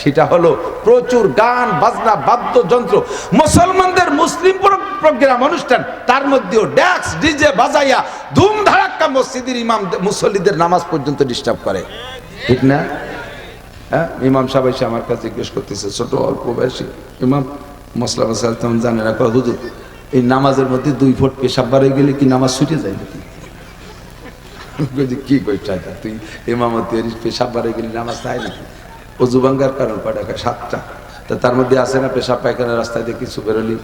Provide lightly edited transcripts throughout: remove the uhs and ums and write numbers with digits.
সেটা হলো প্রচুর গান বাজনা বাদ্যযন্ত্র, মুসলমানদের মুসলিম প্রোগ্রাম অনুষ্ঠান, তার মধ্যেও ড্যাক্স ডিজে বাজাইয়া ধুম ধারাক্কা মসজিদের ইমাম মুসল্লিদের নামাজ পর্যন্ত ডিস্টার্ব করে, ঠিক না? হ্যাঁ, ইমাম সাহেব এসে আমার কাছে জিজ্ঞেস করতেছে, ছোট অল্প বয়সী ইমাম, মসলা মশলা তেমন জানে না, হুজুর এই নামাজের মধ্যে 2 ফুট পেশাব বাড়ে গেলে কি নামাজ ছুটে যায় নাকি? কি কইটা তুই ইমামতি পেশাব বাড়ে গেলে নামাজ চাই নাকি? অজু ভাঙ্গার কারণ কয়টা? 7টা। তা তার মধ্যে আছে না পেশাব পায়খানা রাস্তায় দিয়ে কিছু বেরোলি?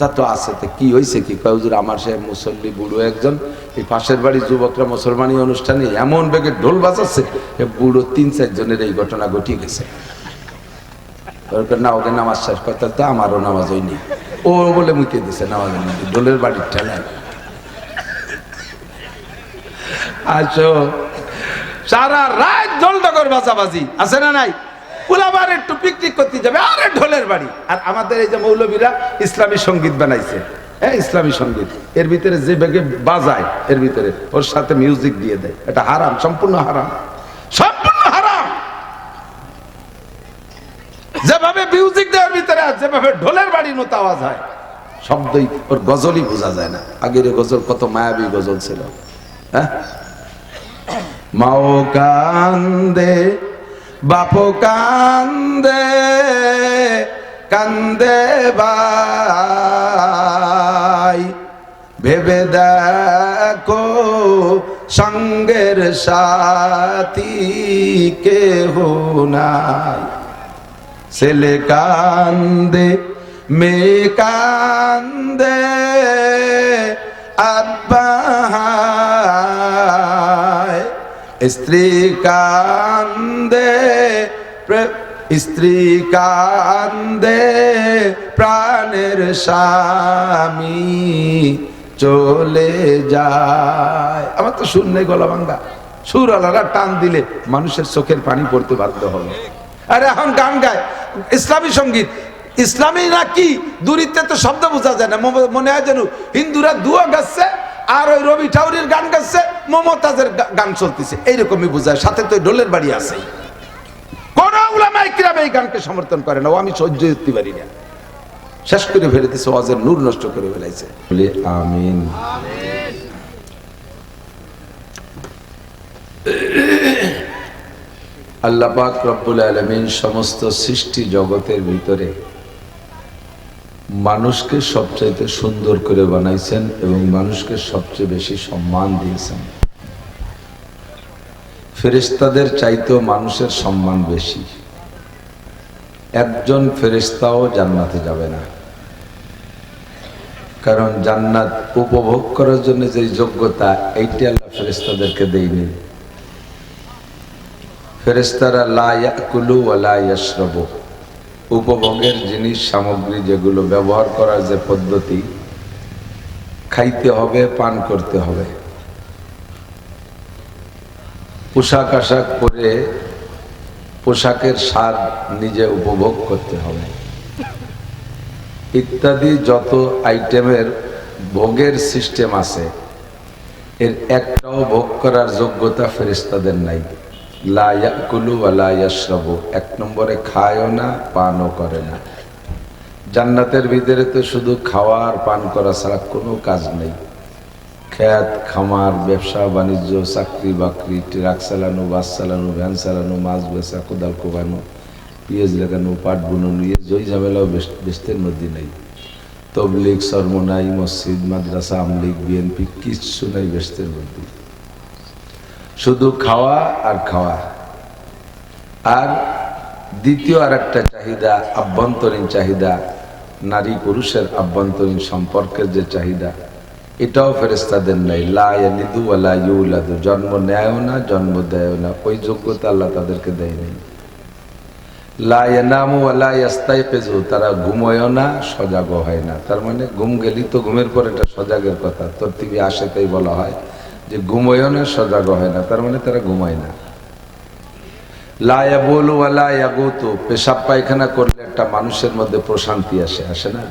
তা তো আছে। তো কি হয়েছে কি? কয় হুজুর আমার সে মুসল্লি বুড়ো একজন, এই পাশের বাড়ির যুবকরা মুসলমানি অনুষ্ঠানে এমন বেগে ঢোল বাজাচ্ছে, বুড়ো 3-4 জনের এই ঘটনা ঘটিয়ে গেছে। না ওকে নামাজ শেষ করতে তো আমারও নামাজ হয়নি, ও বলে মুখে দিছে নামাজের মধ্যে ঢোলের বাড়ির ঠেলায়। আসো, সারা রাত ঢোল-ডগর বাজাবাজি আছে না নাই? পুলাবার একটু পিকনিক করতে যাবে, আরে ঢোলের বাড়ি। আর আমাদের এই যে মৌলবীরা ইসলামী সঙ্গীত বানাইছে, হ্যাঁ ইসলামী সঙ্গীত, এর ভিতরে যে বেগে বাজায় এর ভিতরে ওর সাথে মিউজিক দিয়ে দেয়, এটা হারাম, সম্পূর্ণ হারাম, সম্পূর্ণ হারাম। যেভাবে মিউজিক দেওয়ার ভিতরে যেভাবে ঢোলের বাড়ির মতো আওয়াজ হয়, শব্দই ওর গজলই বোঝা যায় না। আগের গজল কত মায়াবী গজল ছিল। হ্যাঁ, মাও কান্দে বাপো কান্দে, কান্দে ভাই ভেবে দেখো সঙ্গের সাথী কেহ নাই। ছেলে কান্দে মেয়ে কান্দে, আব্বা স্ত্রী কান্দে, স্ত্রী কান্দে, প্রাণের স্বামী চলে যায়। আমার তো সুর নেই, গলা ভাঙ্গা। সুর আলাদা টান দিলে মানুষের চোখের পানি পড়তে বাধ্য হবে। আর এখন গান গায় ইসলামী সঙ্গীত, ইসলামী না কি দূরিতে তো শব্দ বোঝা যায় না, মনে হয় যেন হিন্দুরা দুয়া গাচ্ছে আর ওই রবি ঠাউরির গান গাচ্ছে, মমতাজের গান চলতেছে, এইরকমই বোঝায়। সাথে তো ঢোলের বাড়ি আছে। কোন উলামায়ে কিরাম এই গানকে সমর্থন করে না, ও আমি সহ্য করতে পারি না। শেষ করে ফেলেছে, ওয়াজের নূর নষ্ট করে ফেলাইছে। বলি আমিন। আল্লাহ পাক রব্বুল আলামিন সমস্ত সৃষ্টি জগতের ভিতরে মানুষকে সবচাইতে সুন্দর করে বানাইছেন এবং মানুষকে সবচেয়ে বেশি সম্মান দিয়েছেন। ফেরেশতাদের চাইতেও মানুষের সম্মান বেশি। একজন ফেরেশতাও জান্নাতে যাবে না, কারণ জান্নাত উপভোগ করার জন্য যে যোগ্যতা, এইটা আল্লাহ ফেরেশতাদেরকে দেয়নি। ফেরেশতারা লা ইয়াকুলু ওয়া লা ইয়াশরাবু, উপভোগের জিনিস সামগ্রী যেগুলো ব্যবহার করার যে পদ্ধতি, খাইতে হবে, পান করতে হবে, পোশাক আশাক পরে পোশাকের স্বাদ নিজে উপভোগ করতে হবে, ইত্যাদি যত আইটেমের ভোগের সিস্টেম আছে, এর একটাও ভোগ করার যোগ্যতা ফেরেশতাদের নাই। লা ইয়াকুলু ওয়া লা ইয়াশরাবু, 1 নম্বরে খায়ও না, পানও করে না। জান্নাতের ভিতরে তো শুধু খাওয়া আর পান করা ছাড়া কোনো কাজ নেই। খেত খামার, ব্যবসা বাণিজ্য, চাকরি বাকরি, ট্রাক চালানো, বাস চালানো, ভ্যান চালানো, মাছ বেচা, কোদাল কোবানো, পিঁয়াজ লাগানো, পাট বুননো, জয় ঝামেলাও বেস্তের মধ্যে নেই। তবলিগ সরমনাই, মসজিদ মাদ্রাসা, আমলিগ, বিএনপি কিচ্ছু নেই বেস্তের মধ্যে। শুধু খাওয়া আর খাওয়া। আর দ্বিতীয় আর একটা চাহিদা, আভ্যন্তরীণ চাহিদা, নারী পুরুষের আভ্যন্তরীণ সম্পর্কের যে চাহিদা, এটাও ফেরেশতাদের নাই। লা ইয়ালিদু ওয়া লা ইউলাদু, জন্ম নেয়ও না, জন্ম দেয়ও না, ওই যোগ্যতা আল্লাহ তাদেরকে দেয় নাই। লা ইয়ানামু ওয়া লা ইয়াস্তাইকিজু, তারা ঘুমোয়ও না, সজাগও হয় না। তার মানে ঘুম গেলি তো ঘুমের পর এটা সজাগের কথা, তরতিবে আসে তাই বলা হয় যে ঘুমোয়ও না, সজাগও হয় না, তার মানে তারা ঘুমায় না। লা ইয়াবুলু ওয়া লা ইয়াগুতু, পেশাব পায়খানা করলে একটা মানুষের মধ্যে প্রশান্তি আসে, আসে না?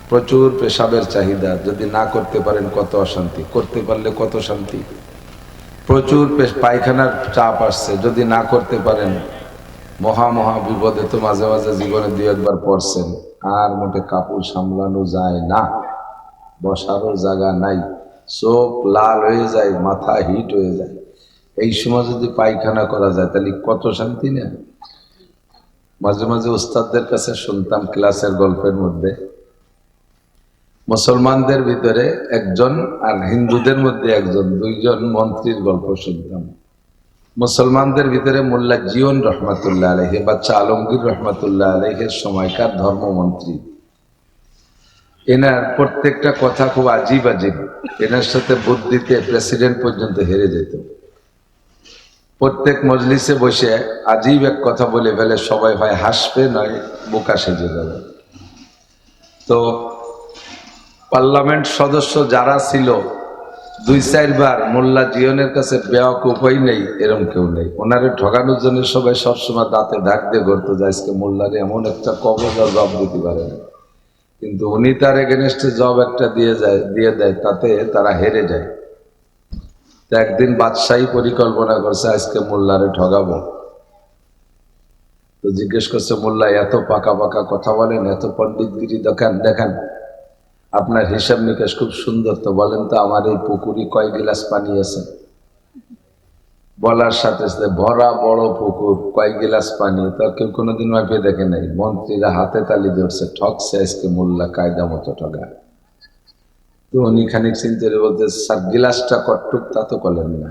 প্রচুর পেশাবের চাহিদা, যদি না করতে পারেন কত অশান্তি, করতে পারলে কত শান্তি। প্রচুর পায়খানার চাপ আসছে, যদি না করতে পারেন মহা মহা বিপদে তো মাঝে মাঝে জীবনে দুই একবার পড়ছেন, আর মোটে কাপড় সামলানো যায় না, বসারও জায়গা নাই, চোখ লাল হয়ে যায়, মাথা হিট হয়ে যায়। এই সময় যদি পায়খানা করা যায় তাহলে কত শান্তি না। মাঝে মাঝে ওস্তাদদের কাছে শুনতাম ক্লাসের গল্পের মধ্যে, মুসলমানদের ভিতরে একজন আর হিন্দুদের মধ্যে একজন, দুইজন মন্ত্রীর গল্প শুনতাম। মুসলমানদের ভিতরে মোল্লা জিয়ন রহমাতুল্লাহ আলাইহি, বাচ্চা আলমগীর রহমাতুল্লাহ আলাইহির সময়কার ধর্মমন্ত্রী। এনার প্রত্যেকটা কথা খুব আজীব আজীব, এনার সাথে বুদ্ধিতে প্রেসিডেন্ট পর্যন্ত হেরে যেত। প্রত্যেক মজলিসে বসে আজীব এক কথা বলে ফেলে, সবাই হয় হাসবে নয় বোকা সেজে যাবে। তো পার্লামেন্ট সদস্য যারা ছিল, দুই চারবার মোল্লা জিয়নের কাছে বেয়াকুফ হই নেই এরকম কেউ নেই। ওনারে ঠকানোর জন্য সবাই সবসময় দাঁতে দাগ দিয়ে করতে যায়, আজকে মোল্লারে এমন একটা কবজ আর জব দিতে পারে না, কিন্তু উনি তার এগেনস্টে জব একটা দিয়ে দেয়, তাতে তারা হেরে যায়। তো একদিন বাদশাহী পরিকল্পনা করছে আজকে মোল্লারে ঠগাবো। তো জিজ্ঞেস করছে, মোল্লা এত পাকা পাকা কথা বলেন, এত পণ্ডিতগিরি দেখান, আপনার হিসাব নিকাশ খুব সুন্দর, তো বলেন তো আমার এই পুকুরি কয় গিলাস পানি আছে? বলার সাথে সাথে ভরা বড় পুকুর, কয় গিলাস পানি, তার কেউ কোনোদিন মাপে দেখে নাই। মন্ত্রীরা হাতে তালি ধরছে, ঠকছে আজকে মোল্লা কায়দা মতো ঠগা। তো উনি খানিক চিন্তা করে বলতে, স্যার গিলাসটা কটটুক তা তো বলেন না,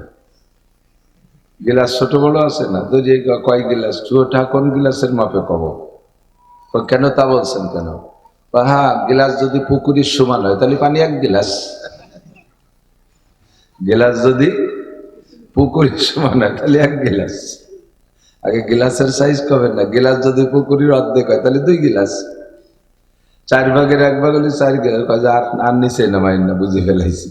গিলাস ছোট বড় আছে না, তো যে কয় গিলাস, ছোটা কোন গিলাসের মাপে কব? কেন তা বলছেন কেন? হ্যাঁ, গিলাস যদি পুকুরির সমান হয় তাহলে পানি এক গিলাস, গিলাস যদি পুকুরির সমান হয় তাহলে এক গিলাস। আগে গিলাসের সাইজ কবে না, গিলাস যদি পুকুরির অর্ধেক হয় তাহলে দুই গিলাস, 4 ভাগের 1 ভাগ হলে 4 গিলাস, আর নিচে নামাই না, বুঝে ফেলাইছি।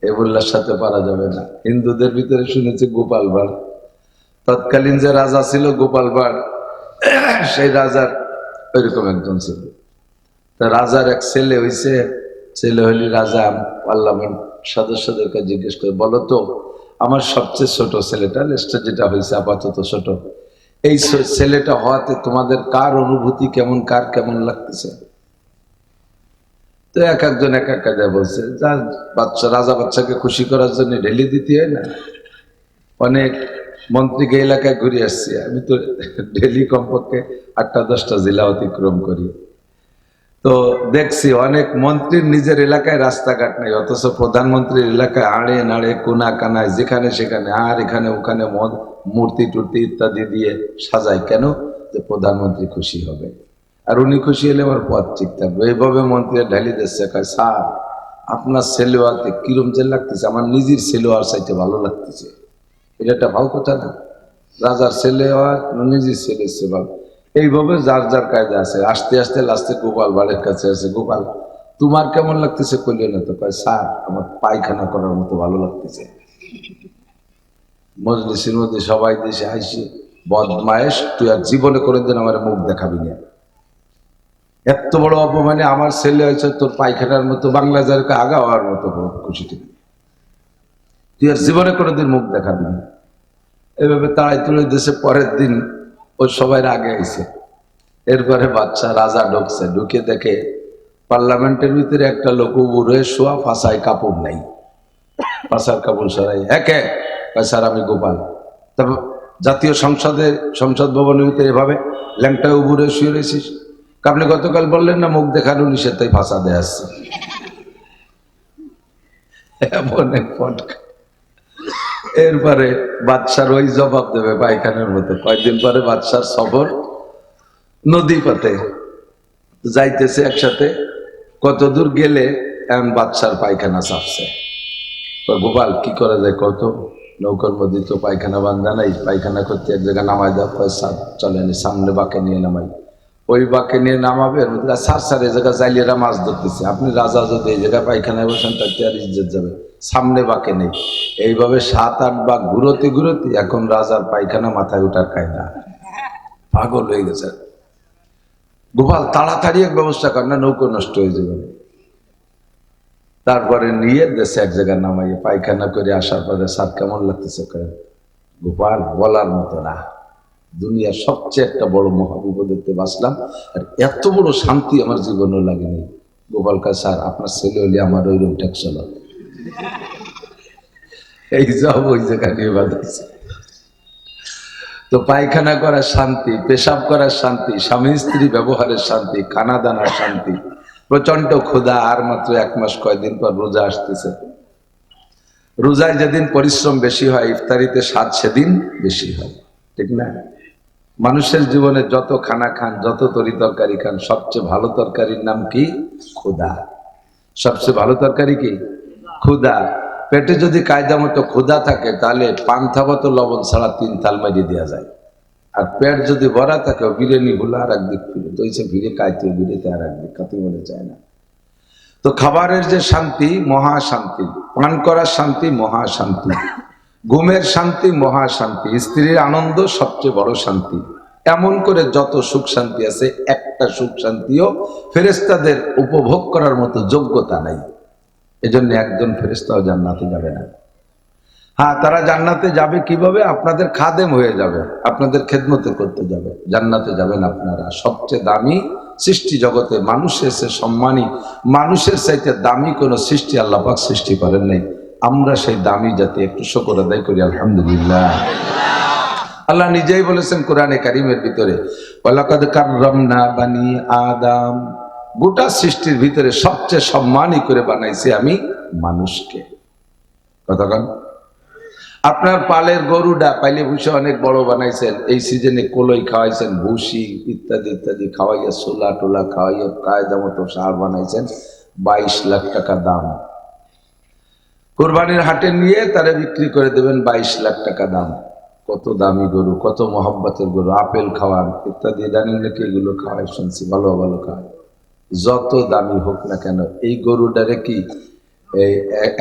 এ বললার সাথে পারা যাবে না। হিন্দুদের ভিতরে শুনেছি গোপাল ভাঁড়, তৎকালীন যে রাজা ছিল গোপাল ভাঁড়, সেই রাজার ওইরকম একজন ছিল। তা রাজার এক ছেলে হইছে, ছেলে হইলে রাজা পার্লামেন্ট সদস্যদেরকে জিজ্ঞেস করে, বলো তো আমার সবচেয়ে ছোট ছেলেটা, লেস্টার যেটা হয়েছে আপাতত ছোট, এই ছেলেটা হওয়াতে তোমাদের কার অনুভূতি কেমন, কার কেমন লাগতেছে? তো এক একজন এক এক কাজে বলছে, যা বাচ্চা, রাজা বাচ্চাকে খুশি করার জন্য ঢেলি দিতে হয় না। অনেক মন্ত্রীকে এলাকায় ঘুরে আসছি আমি, তো ডেলি কমপক্ষে 8টা-10টা জেলা অতিক্রম করি। তো দেখছি অনেক মন্ত্রীর নিজের এলাকায় রাস্তাঘাট নেই, অথচ প্রধানমন্ত্রীর এলাকায় আড়ে নাড়ে কোনা কানায় যেখানে সেখানে আর এখানে ওখানে মূর্তি টুর্তি ইত্যাদি দিয়ে সাজায়। কেন? যে প্রধানমন্ত্রী খুশি হবে, আর উনি খুশি হলে আমার পথ ঠিক থাকবে। এইভাবে মন্ত্রী ঢালি দিচ্ছে, কয় স্যার আপনার সেলোয়ারতে কিরম যে লাগতেছে, আমার নিজের সেলোয়ার চাইতে ভালো লাগতেছে। এটা একটা ভালো কথা না? রাজার ছেলে আর নিজের ছেলে ভালো। এইভাবে যার যার কায়দা আছে। আস্তে আস্তে লাস্টে গোপাল ভাঁড়ের কাছে আছে, গোপাল তোমার কেমন লাগতেছে? কইলে না তো, কয় স্যার আমার পায়খানা করার মতো ভালো লাগতেছে। মজলিসের মধ্যে সবাই দেশে আইসি, বদমায়েশ তুই আর জীবনে করে দিন আমার মুখ দেখাবি না, এত বড় অপমানে আমার ছেলে হয়েছে তোর পায়খানার মতো, বাংলাদেশকে আগা হওয়ার মতো খুশি, তুই আর জীবনে করে দিন মুখ দেখাবি না। এভাবে তাড়াই তুলে দেশে পরের দিন ওই সবাই আগে আইছে। এরপরে বাচ্চা রাজা ঢুকছে, ঢুকে দেখে পার্লামেন্টের ভিতরে একটা লোক উড়ে শোয়া, ফাঁসায় কাপড় নাই, ফাঁসার কাপড় সরাই। একে স্যার আমি গোপাল। তারপর জাতীয় সংসদ ভবনের ভিতরে এভাবে ল্যাংটা উবুরে শুয়ে রয়েছিস, আপনি গতকাল বললেন না মুখ দেখানো নিষেধ, তাই ফাঁসা দিয়ে আসছে। এরপরে বাদশার ওই জবাব দেবে পায়খানার মতো। কয়েকদিন পরে বাদশার সফর নদী পথে যাইতেছে একসাথে, কত দূর গেলে এমন বাদশার পায়খানা চাপছে। গোপাল কি করা যায় কত? নৌকার মধ্যে তো পায়খানা বান্ধা নাই, পায়খানা করতে এক জায়গায় নামাই দেওয়া, পয়সা চলেনি, সামনে বাঁকে নিয়ে নামাই। ওই বাঁকে নিয়ে নামাবে, সার এই জায়গায় জাইলিয়ারা মাছ ধরতেছে, আপনি রাজা যদি এই জায়গায় পায়খানায় বসেন তাতে আর ইজ্জত যাবে, সামনে বাঁকে নেই। এইভাবে 7-8 বাঁক ঘুরোতে ঘুরোতে এখন রাজার পায়খানা মাথায় ওঠার কায়দা, পাগল হয়ে গেছে। গোপাল তাড়াতাড়ি এক ব্যবস্থা কর, না নৌকো নষ্ট হয়ে যাবে। তারপরে নিয়ে দেশে এক জায়গায় নামাইয়ে পায়খানা করে আসার পরে স্যার কেমন লাগতেছে? গোপাল বলার মতো না, দুনিয়ার সবচেয়ে একটা বড় মহাবিপদেতে বাঁচলাম, আর এত বড় শান্তি আমার জীবনেও লাগেনি। গোপাল কা স্যার, আপনার ছেলে হলে আমার ওই রুম ট্যাক্স হলো, এই সব ওই জায়গা নিয়ে বাঁধাইছে। তো পায়খানা করার শান্তি, পেশাব করার শান্তি, স্বামী স্ত্রী ব্যবহারের শান্তি, খানা দানার শান্তি, প্রচন্ড ক্ষুধা। আর মাত্র 1 মাস কয়দিন পর রোজা আসতেছে। রোজায় যেদিন পরিশ্রম বেশি হয়, ইফতারিতে স্বাদ সেদিন বেশি হয়, ঠিক না? মানুষের জীবনে যত খানা খান, যত তরি তরকারি খান, সবচেয়ে ভালো তরকারির নাম কি? ক্ষুধা। সবচেয়ে ভালো তরকারি কি? ক্ষুধা। পেটে যদি কায়দা মতো ক্ষুধা থাকে, তাহলে পান্থাবত লবণ ছাড়া 3 তাল মারিয়ে দেওয়া যায়। আর পেট যদি ভরা থাকে, বিরিয়ানি হলো আর একদিক ফিরে দইছে, ভিড়ে কাইতে বিড়েতে আর একদিক কাতে বলে যায় না। তো খাবারের যে শান্তি, মহা শান্তি। পান করার শান্তি, মহা শান্তি। ঘুমের শান্তি, মহা শান্তি। স্ত্রীর আনন্দ সবচেয়ে বড় শান্তি। এমন করে যত সুখ শান্তি আছে, একটা সুখ শান্তিও ফেরেশতাদের উপভোগ করার মতো যোগ্যতা নাই। এজন্য একজন ফেরেশতাও জান্নাতে যাবে না। হ্যাঁ, তারা জান্নাতে যাবে কিভাবে? আপনাদের খাদেম হয়ে যাবে, আপনাদের খেদমতে করতে যাবে। জান্নাতে যাবেন আপনারা। সবচেয়ে দামি সৃষ্টি জগতে মানুষের সে সম্মানী, মানুষের চাইতে দামি কোন সৃষ্টি আল্লাহ পাক সৃষ্টি করেন নাই। আমরা সেই দামি জাতি, একটু শুকর আদায় করি আলহামদুলিল্লাহ। আল্লাহ নিজেই বলেছেন কোরআনে কারিমের ভিতরে, ওয়ালাকাদ কাররামনা বানি আদম। গোটা সৃষ্টির ভিতরে সবচেয়ে সম্মানী করে বানাইছি আমি মানুষকে। কতক্ষণ? আপনার পালের গরুটা পাইলে ভুষি অনেক বড় বানাইছেন, এই সিজনে কলই খাওয়াইছেন, ভুসি ইত্যাদি ইত্যাদি খাওয়াইয়া, সোলা টোলা খাওয়াইয়া কায়দা মতো সার বানাইছেন, 22 লাখ টাকা দাম। কোরবানির হাটে নিয়ে তারা বিক্রি করে দেবেন 22 লাখ টাকা দাম। কত দামি গরু, কত মহব্বতের গরু। আপেল খাওয়ান ইত্যাদি, জানেন নাকি? এগুলো খাওয়াই শুনছি, ভালো ভালো খাওয়ায়। যত দামি হোক না কেন, এই গরুটারে কি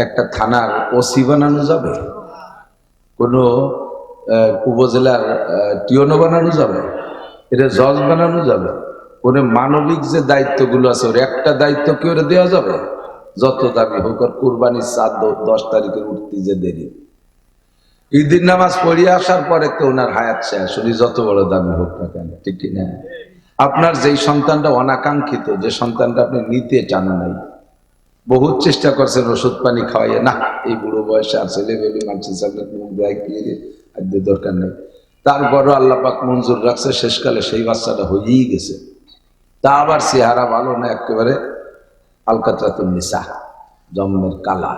একটা থানার ওসি বানানো যাবে? কোনো উপজেলার টিওনো বানানো যাবে? এটা জজ বানানো যাবে? কোনো মানবিক যে দায়িত্বগুলো আছে, ওর একটা দায়িত্ব কি ওরা দেওয়া যাবে? যত দামি হোক। আর কুরবানির 10 তারিখের উঠতে যে দেরি, ঈদের নামাজ পড়িয়ে আসার পরে তো ওনার হায়াত শেষ, উনি যত বড় দামি হোক না কেন, ঠিক কিনা? আপনার যেই সন্তানটা অনাকাঙ্ক্ষিত, যে সন্তানটা আপনি নিতে চান নাই, বহুত চেষ্টা করছেন ওষুধ পানি খাওয়াইয়া, না এই বুড়ো বয়সে আর ছেলে বেবি মানুষের সামনে মুখ দেয় কি দরকার নেই, তারপরও আল্লাহ পাক মঞ্জুর রাখছে, শেষকালে সেই বাচ্চাটা হয়েই গেছে। তা আবার চেহারা ভালো না, একেবারে আলকাতরাতুন নিসা, জন্মের কালা,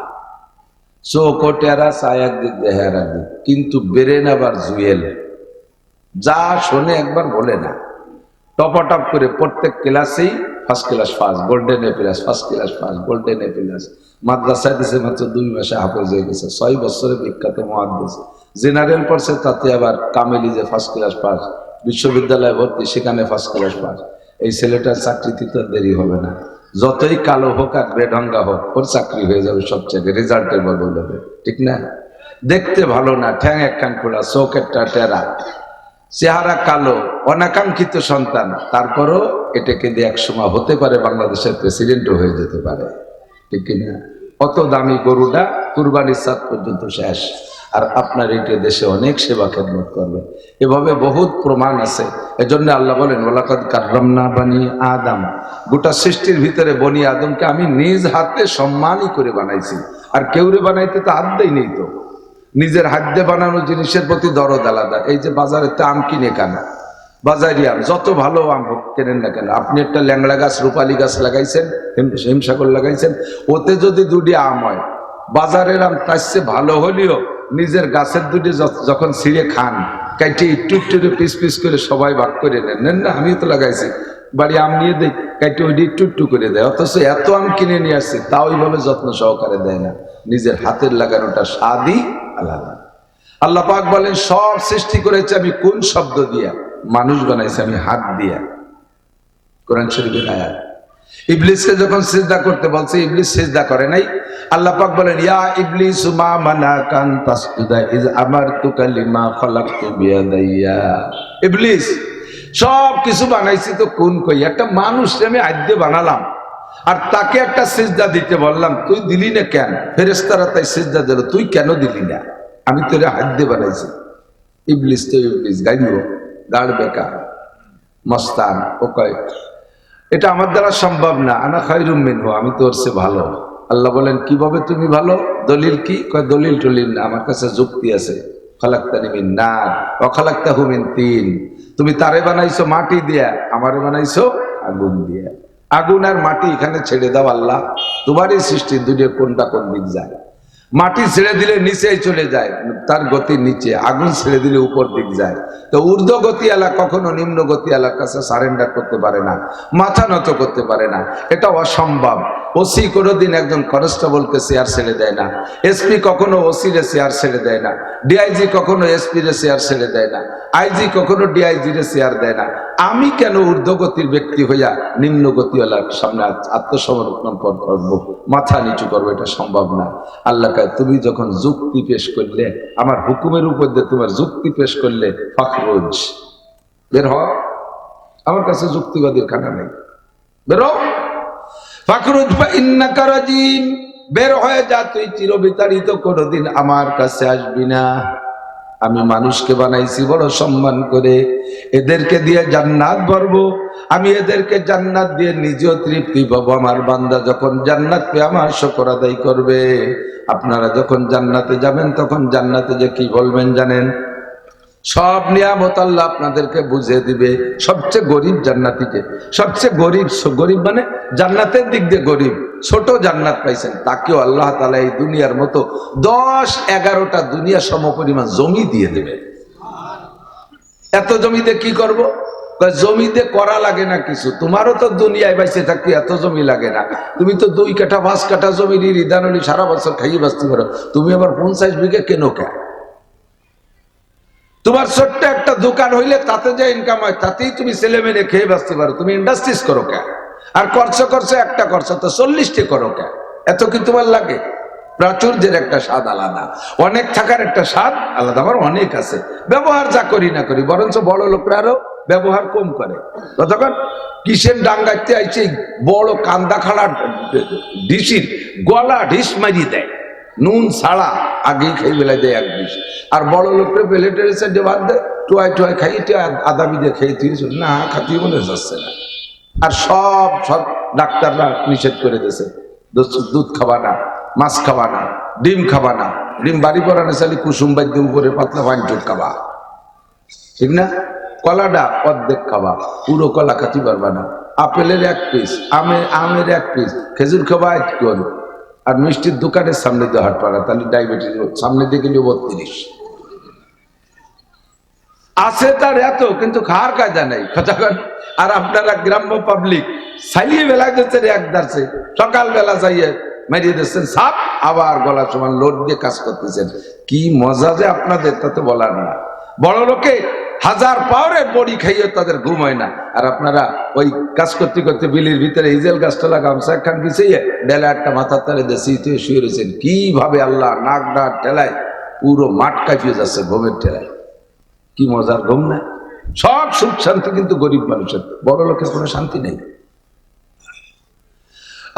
চোখ টেরা, চায় একদিক দেহে আর একদিক, কিন্তু বেরেন আবার জুয়েল। যা শোনে একবার বলে না, টপাটপ করে প্রত্যেক ক্লাসেই first class first, golden A plus, first class first, golden A plus. মাদ্রাসায় দিয়েছে মাত্র 2 মাসে হাফেজ হয়ে গেছে, 6 বছরে বিখ্যাত মুহাদ্দিস। জেনারেল পড়ছে, তাতে আবার কামেলি যে ফার্স্ট ক্লাস ফার্স্ট, বিশ্ববিদ্যালয়ে ভর্তি, সেখানে ফার্স্ট ক্লাস ফার্স্ট। এই ছেলেটার চাকরিতে তো দেরি হবে না, যতই কালো হোক আর বেঢঙ্গা হোক, ওর চাকরি হয়ে যাবে সবচেয়ে রেজাল্টের বদলে, ঠিক না? দেখতে ভালো না, ঠ্যাং একখান খোলা, চোখ একটা টেরা, চেহারা কালো, অনাকাঙ্ক্ষিত সন্তান, তারপরও এটাকে দিয়ে একসময় হতে পারে বাংলাদেশের প্রেসিডেন্টও হয়ে যেতে পারে, ঠিক কিনা? অত দামি গরুটা কুরবানির সাত পর্যন্ত শেষ, আর আপনার এইটা দেশে অনেক সেবা খেদমত করবে। এভাবে বহুত প্রমাণ আছে। এজন্য আল্লাহ বলেন, ওয়ালাকাদ কাররামনা বানি আদম। গোটা সৃষ্টির ভিতরে বনি আদমকে আমি নিজ হাতে সম্মানই করে বানাইছি। আর কেউরে বানাইতে তো হাত দেই নেই, তো নিজের হাত দিয়ে বানানো জিনিসের প্রতি দরদ আলাদা। এই যে বাজারেতে আম কিনে কেন, বাজারি আম যত ভালো আম হোক কেনেন না কেন, আপনি একটা ল্যাংড়া গাছ, রূপালী গাছ লাগাইছেন, হিমসাগর লাগাইছেন, ওতে যদি 2টি আম হয়, বাজারের আম তার চেয়ে ভালো হলেও নিজের গাছের 2টি যখন ছিঁড়ে খান, কাইটে একটু একটু পিস পিস করে সবাই ভাগ করে নেন না? আমি তো লাগাইছি, বাড়ি আম নিয়ে দেয়, কাইটে ওইটি একটু একটু করে দেয়, অথচ এত আম কিনে নিয়ে আসছে, তাও ওইভাবে যত্ন সহকারে দেয় না। নিজের হাতের লাগানোটা স্বাদই আলাদা। আল্লাহ পাক বলেন, সব সৃষ্টি করেছে আমি কোন শব্দ দিয়া? মানুষ বানাইছে আমি হাত দিয়া। কোরআন শরীফের আয়াত। ইবলিসকে যখন সিজদা করতে বলছে, ইবলিস সিজদা করে নাই। আল্লাহ পাক বলেন, ইয়া ইবলিস মা মানাকা আন তাসজুদা ইজ আমারতুকা লিমা খালাকতু বিয়াদাইয়া। ইবলিস, সব কিছু বানাইছি তো কোন কই? একটা মানুষ আমি আদ্যে বানালাম, আর তাকে একটা সিজদা দিতে বললাম, তুই দিলি না কেন? ফেরেশতারা তাই সিজদা দিল, তুই কেন দিলি না? আমি তোরে হাত দিয়ে বানাইছি। ইবলিস তো ইবলিস, গাইব গাড় বেকার মস্তান। ও কয় এটা আমার দ্বারা সম্ভব না, আনা খায়রুম মিনহু, আমি তোর চেয়ে ভালো। আল্লাহ বলেন কিভাবে তুমি ভালো? দলিল কি? কয় দলিল টলিল না, আমার কাছে যুক্তি আছে। খালাকতানি মিন নার ওয়া খালাকতাহু মিন তিন, তুমি তারে বানাইছো মাটি দিয়া, আমারে বানাইছো আগুন দিয়া। আগুন আর মাটি এখানে ছেড়ে দাও আল্লাহ, তোমারই সৃষ্টি, দুনিয়া কোনটা কোন দিক যায়। মাটি ছেড়ে দিলে নিচেই চলে যায়, তার গতি নিচে। আগুন ছেড়ে দিলে উপর দিক যায়। তো ঊর্ধ্ব গতি আলা কখনো নিম্ন গতি আলার কাছে সারেন্ডার করতে পারে না, মাথা নত করতে পারে না, এটা অসম্ভব। ওসি কোনোদিন একজন কনস্টেবলকে চেয়ার ছেড়ে দেয় না, এসপি কখনো ওসি রে চেয়ার ছেড়ে দেয় না, ডিআইজি কখনো এসপি রে চেয়ার ছেড়ে দেয় না, আইজি কখনো ডিআইজি রে চেয়ার দেয় না। আমি কেন ঊর্ধ্বগতির ব্যক্তি হইয়া নিম্ন গতিওয়ালার সামনে আত্মসমর্পণ করবো, মাথা নিচু করবো? এটা সম্ভব না। আল্লাহ কয় তুমি যখন যুক্তি পেশ করলে, আমার হুকুমের উপর দিয়ে তোমার যুক্তি পেশ করলে, ফাখরুজ, বের হ, আমার কাছে যুক্তিবাদীর খানা নেই, বেরো। ফাখরুজ ফা ইন্নাকা রাজিম, বের হয়ে যা, তুই চিরবিতাড়িত, কোনোদিন আমার কাছে আসবি না। আমি মানুষকে বানাইছি বড় সম্মান করে, এদেরকে দিয়ে জান্নাত ভরবো, আমি এদেরকে জান্নাত দিয়ে নিজেও তৃপ্তি পাবো। আমার বান্দা যখন জান্নাত পেয়ে আমার শুকর আদায় করবে। আপনারা যখন জান্নাতে যাবেন তখন জান্নাতে যে কি বলবেন জানেন? সব নিয়ামত আল্লাহ আপনাদেরকে বুঝিয়ে দিবে। সবচেয়ে গরিব জান্নাতীকে, সবচেয়ে গরিব, গরিব মানে জান্নাতের দিক দিয়ে গরিব, ছোট জান্নাত পাইছেন, তাকেও আল্লাহ তাআলা এই দুনিয়ার মতো 10-11টা দুনিয়া সমপরিমাণ জমি দিয়ে দেবে। এত জমিতে কি করব? জমিতে করা লাগে না কিছু, তোমারও তো দুনিয়ায় বাইসে থাকতে এত জমি লাগে না। তুমি তো 2 কাঠা 5 কাঠা জমি রিদানলি সারা বছর খাইয়ে বাঁচতে পারো, তুমি আবার 50 বিঘা কেন কে? তোমার ছোট্ট একটা দোকান হইলে তাতে যে ইনকাম হয়, তাতেই তুমি ছেলে মেয়ে খেয়ে বাঁচতে পারো। তুমি ইন্ডাস্ট্রিজ করো কে? আর করছো একটা করছো তো 40টি করো কে? এত কি তোমার লাগে? প্রাচুর্যের একটা স্বাদ আলাদা, অনেক থাকার একটা স্বাদ আলাদা। আমার অনেক আছে, ব্যবহার যা করি না করি, বরঞ্চ বড় লোকরা আরো ব্যবহার কম করে। তখন কিসের ডাঙ্গাইতে আইছে, বড় কান্দা খাড়া ডিসির গলা ঢিস মারি দেয়, নুন ছাড়া আগেই খাই বেলায় দেয় 1 ডিশ। আর বড় লোকরে বেলে টেলে সাইডে বাদ দেয়, টোয়াই খাইতে আদা বিদে খেয়ে তুইছ না, খাতি মনে যাচ্ছে না। আর সব ডাক্তাররা নিষেধ করে দিয়েছে, দুধ খাবা না, মাছ খাবা না, ডিম খাবা না। ডিম বাড়ি পরানো চালি কুসুম বাদ্য উপরে পাতলা পাইনটুক খাবা, ঠিক না? কলাটা অর্ধেক খাবা, পুরো কলা খাতি পারবা না। আপেলের 1 পিস, আমের 1 পিস, খেজুর খাবা 1 কোন। আর মিষ্টির দোকানের সামনে দিয়ে হাট পাড়া, তাহলে ডায়াবেটিস সামনে দিয়ে গেলে 32 আছে তার এত, কিন্তু খাওয়ার কায়দা নেই। আর আপনারা গ্রাম্য পাবলিক সাইলিয়ে বেলা দিচ্ছেন, 1 দার্সে সকালবেলা যাইয়ে মেরিয়ে দিচ্ছেন সাপ, আবার গলা সমান লোড দিয়ে কাজ করতেছেন। কি মজা যে আপনাদের, তাতে বলার না। বড় লোকে 1000 পাওয়ারে বড়ি খাইয়ে তাদের ঘুম হয় না, আর আপনারা ওই কাজ করতে করতে বিলির ভিতরে ইজেল গাছটা গামছা একখান বিছিয়ে ডেলা একটা মাথার তালে দেশি শুয়ে রয়েছেন। কিভাবে আল্লাহ নাক ডাক ঠেলায় পুরো মাঠ কাঁপিয়ে যাচ্ছে ঘুমের ঠেলায়। কি মজার ঘুম না? সব সুখ শান্তি কিন্তু গরিব মানুষের, বড় লোকের কোনো শান্তি নেই।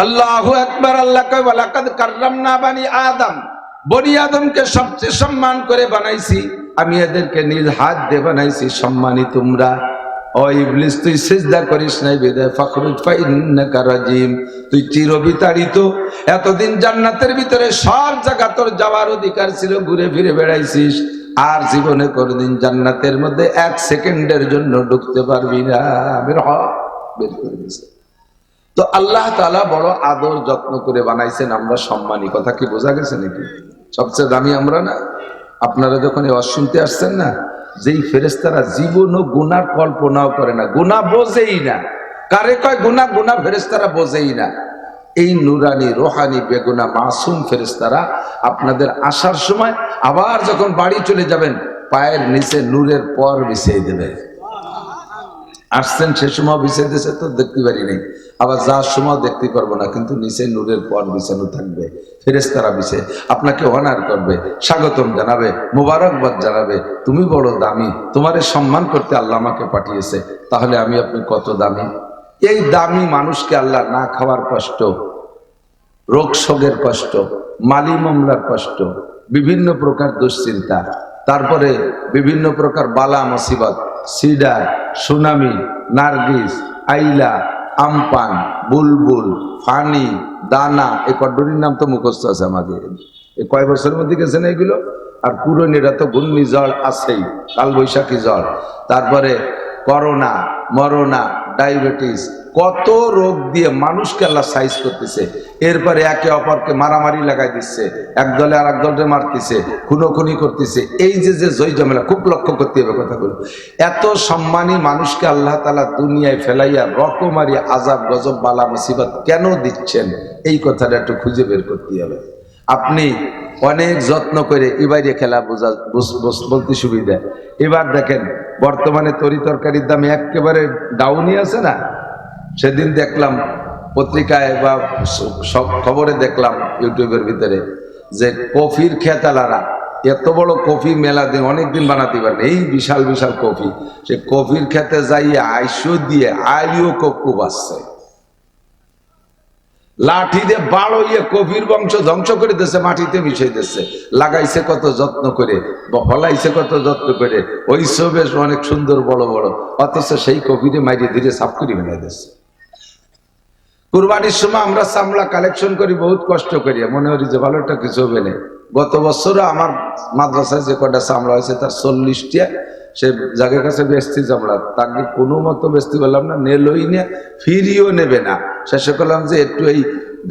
আল্লাহু আকবার। আল্লাহ কয় ওয়ালাকাদ কাররামনা বানি আদম, বনি আদমকে সবচেয়ে সম্মান করে বানাইছি আমি, এদেরকে নিজ হাত দিয়ে বানাইছি সম্মানী তোমরা। ও ইবলিস, তুই সিজদা করিস নাই বিদায় ফাখরুজ ফা ইন্নাকা রাজিম, তুই চিরবিতাড়িত। এতদিন জান্নাতের ভিতরে সব জায়গা তোর যাওয়ার অধিকার ছিল, ঘুরে ফিরে বেড়াইছিস, আর জীবনে কোনোদিন জান্নাতের মধ্যে 1 সেকেন্ডের জন্য ঢুকতে পারবি না। বের হ, বের করে দিয়েছে। তো আল্লাহ তাআলা বড় আদর যত্ন করে বানাইছেন, আমরা সম্মানী। কথা কি বোঝা গেছে নাকি? সবচেয়ে দামি আমরা না? আপনারা যখন এই ওয়াজ শুনতে আসছেন না, যেই ফেরেশতারা জীবনও গুনার কল্পনাও করে না, গুনাহ বোঝেই না। কারে কয় গুনাহ? গুনাহ ফেরেশতারা বোঝেই না। এই নুরানি রোহানি বেগুনা মাসুম ফেরেশতারা আপনাদের আসার সময়, আবার যখন বাড়ি চলে যাবেন, পায়ের নিচে নূরের পর বিছিয়ে দেবে। আসছেন সে সময় বিছিয়ে দিয়েছে তো দেখতে পারি নাই, আবার যাওয়ার সময় দেখতে পারবো না, কিন্তু নিচে নূরের পর বিছানো থাকবে। ফেরেশতারা বিছিয়ে আপনাকে অনার করবে, স্বাগতম জানাবে, মোবারকবাদ জানাবে, তুমি বড় দামি, তোমারে সম্মান করতে আল্লাহ আমাকে পাঠিয়েছে। তাহলে আমি আপনি কত দামি? এই দামি মানুষকে আল্লাহ না খাওয়ার কষ্ট, রোগ শোকের কষ্ট, মালি মামলার কষ্ট, বিভিন্ন প্রকার দুশ্চিন্তা, তারপরে বিভিন্ন প্রকার বালা মুসিবত, সিডার, সুনামি, নার্গিস, আইলা, আমপান, বুলবুল, ফানি, দানা, এই কড্ডরির নাম তো মুখস্থ আছে আমাদের। এই কয় বছরের মধ্যে গেছে না এগুলো? আর পুরনিরা তো ঘূর্ণিঝড় আছেই, কালবৈশাখী ঝড়, তারপরে করোনা, মরোনা, ডায়াবেটিস, কত রোগ দিয়ে মানুষকে আল্লাহ সাইজ করতেছে। এরপরে একে অপরকে মারামারি লাগাই দিচ্ছে, এক দলে আর এক দলকে মারতেছে, খুনোখুনি করতেছে। এই যে যে জয় ঝামেলা, খুব লক্ষ্য করতে হবে কথাগুলো। এত সম্মানী মানুষকে আল্লাহ তাআলা দুনিয়ায় ফেলাইয়া রকমারি আযাব গজব বালা মুসিবত কেন দিচ্ছেন, এই কথাটা একটু খুঁজে বের করতে হবে। আপনি অনেক যত্ন করে এবারে খেলা বলতে সুবিধা। এবার দেখেন বর্তমানে তরি তরকারির দাম একেবারে ডাউনই আছে না। সেদিন দেখলাম পত্রিকায় বা সব খবরে দেখলাম ইউটিউবের ভিতরে যে কফির খেতালারা এত বড় কফি মেলা দিন অনেকদিন বানাতে পারেন, এই বিশাল বিশাল কফি, সে কফির খেতে যাইয়া আইসো দিয়ে আইও কপ্পু বাসছে, লাঠি দিয়ে বাড়িয়ে কফির বংশ ধ্বংস করে দিচ্ছে, মাটিতে মিশিয়ে দিচ্ছে। লাগাইছে কত যত্ন করে, ফলাইছে কত যত্ন করে, ওই সব বেশ অনেক সুন্দর বড় বড়, অথচ সেই কফিরে মাইরে ধীরে সাফ করে ফেলাই দিচ্ছে। কুরবানির সময় আমরা চামড়া কালেকশন করি বহুত কষ্ট করি, মনে করি যে ভালো একটা কিছু হবে না। গত বছরও আমার মাদ্রাসায় যে কটা চামড়া হয়েছে তার 40টা সে জায়গার কাছে বেচতে চামড়া, তাকে কোনো মতো বেচতে পারলাম না, নেলই না, ফিরিও নেবে না। শেষে করলাম যে একটু এই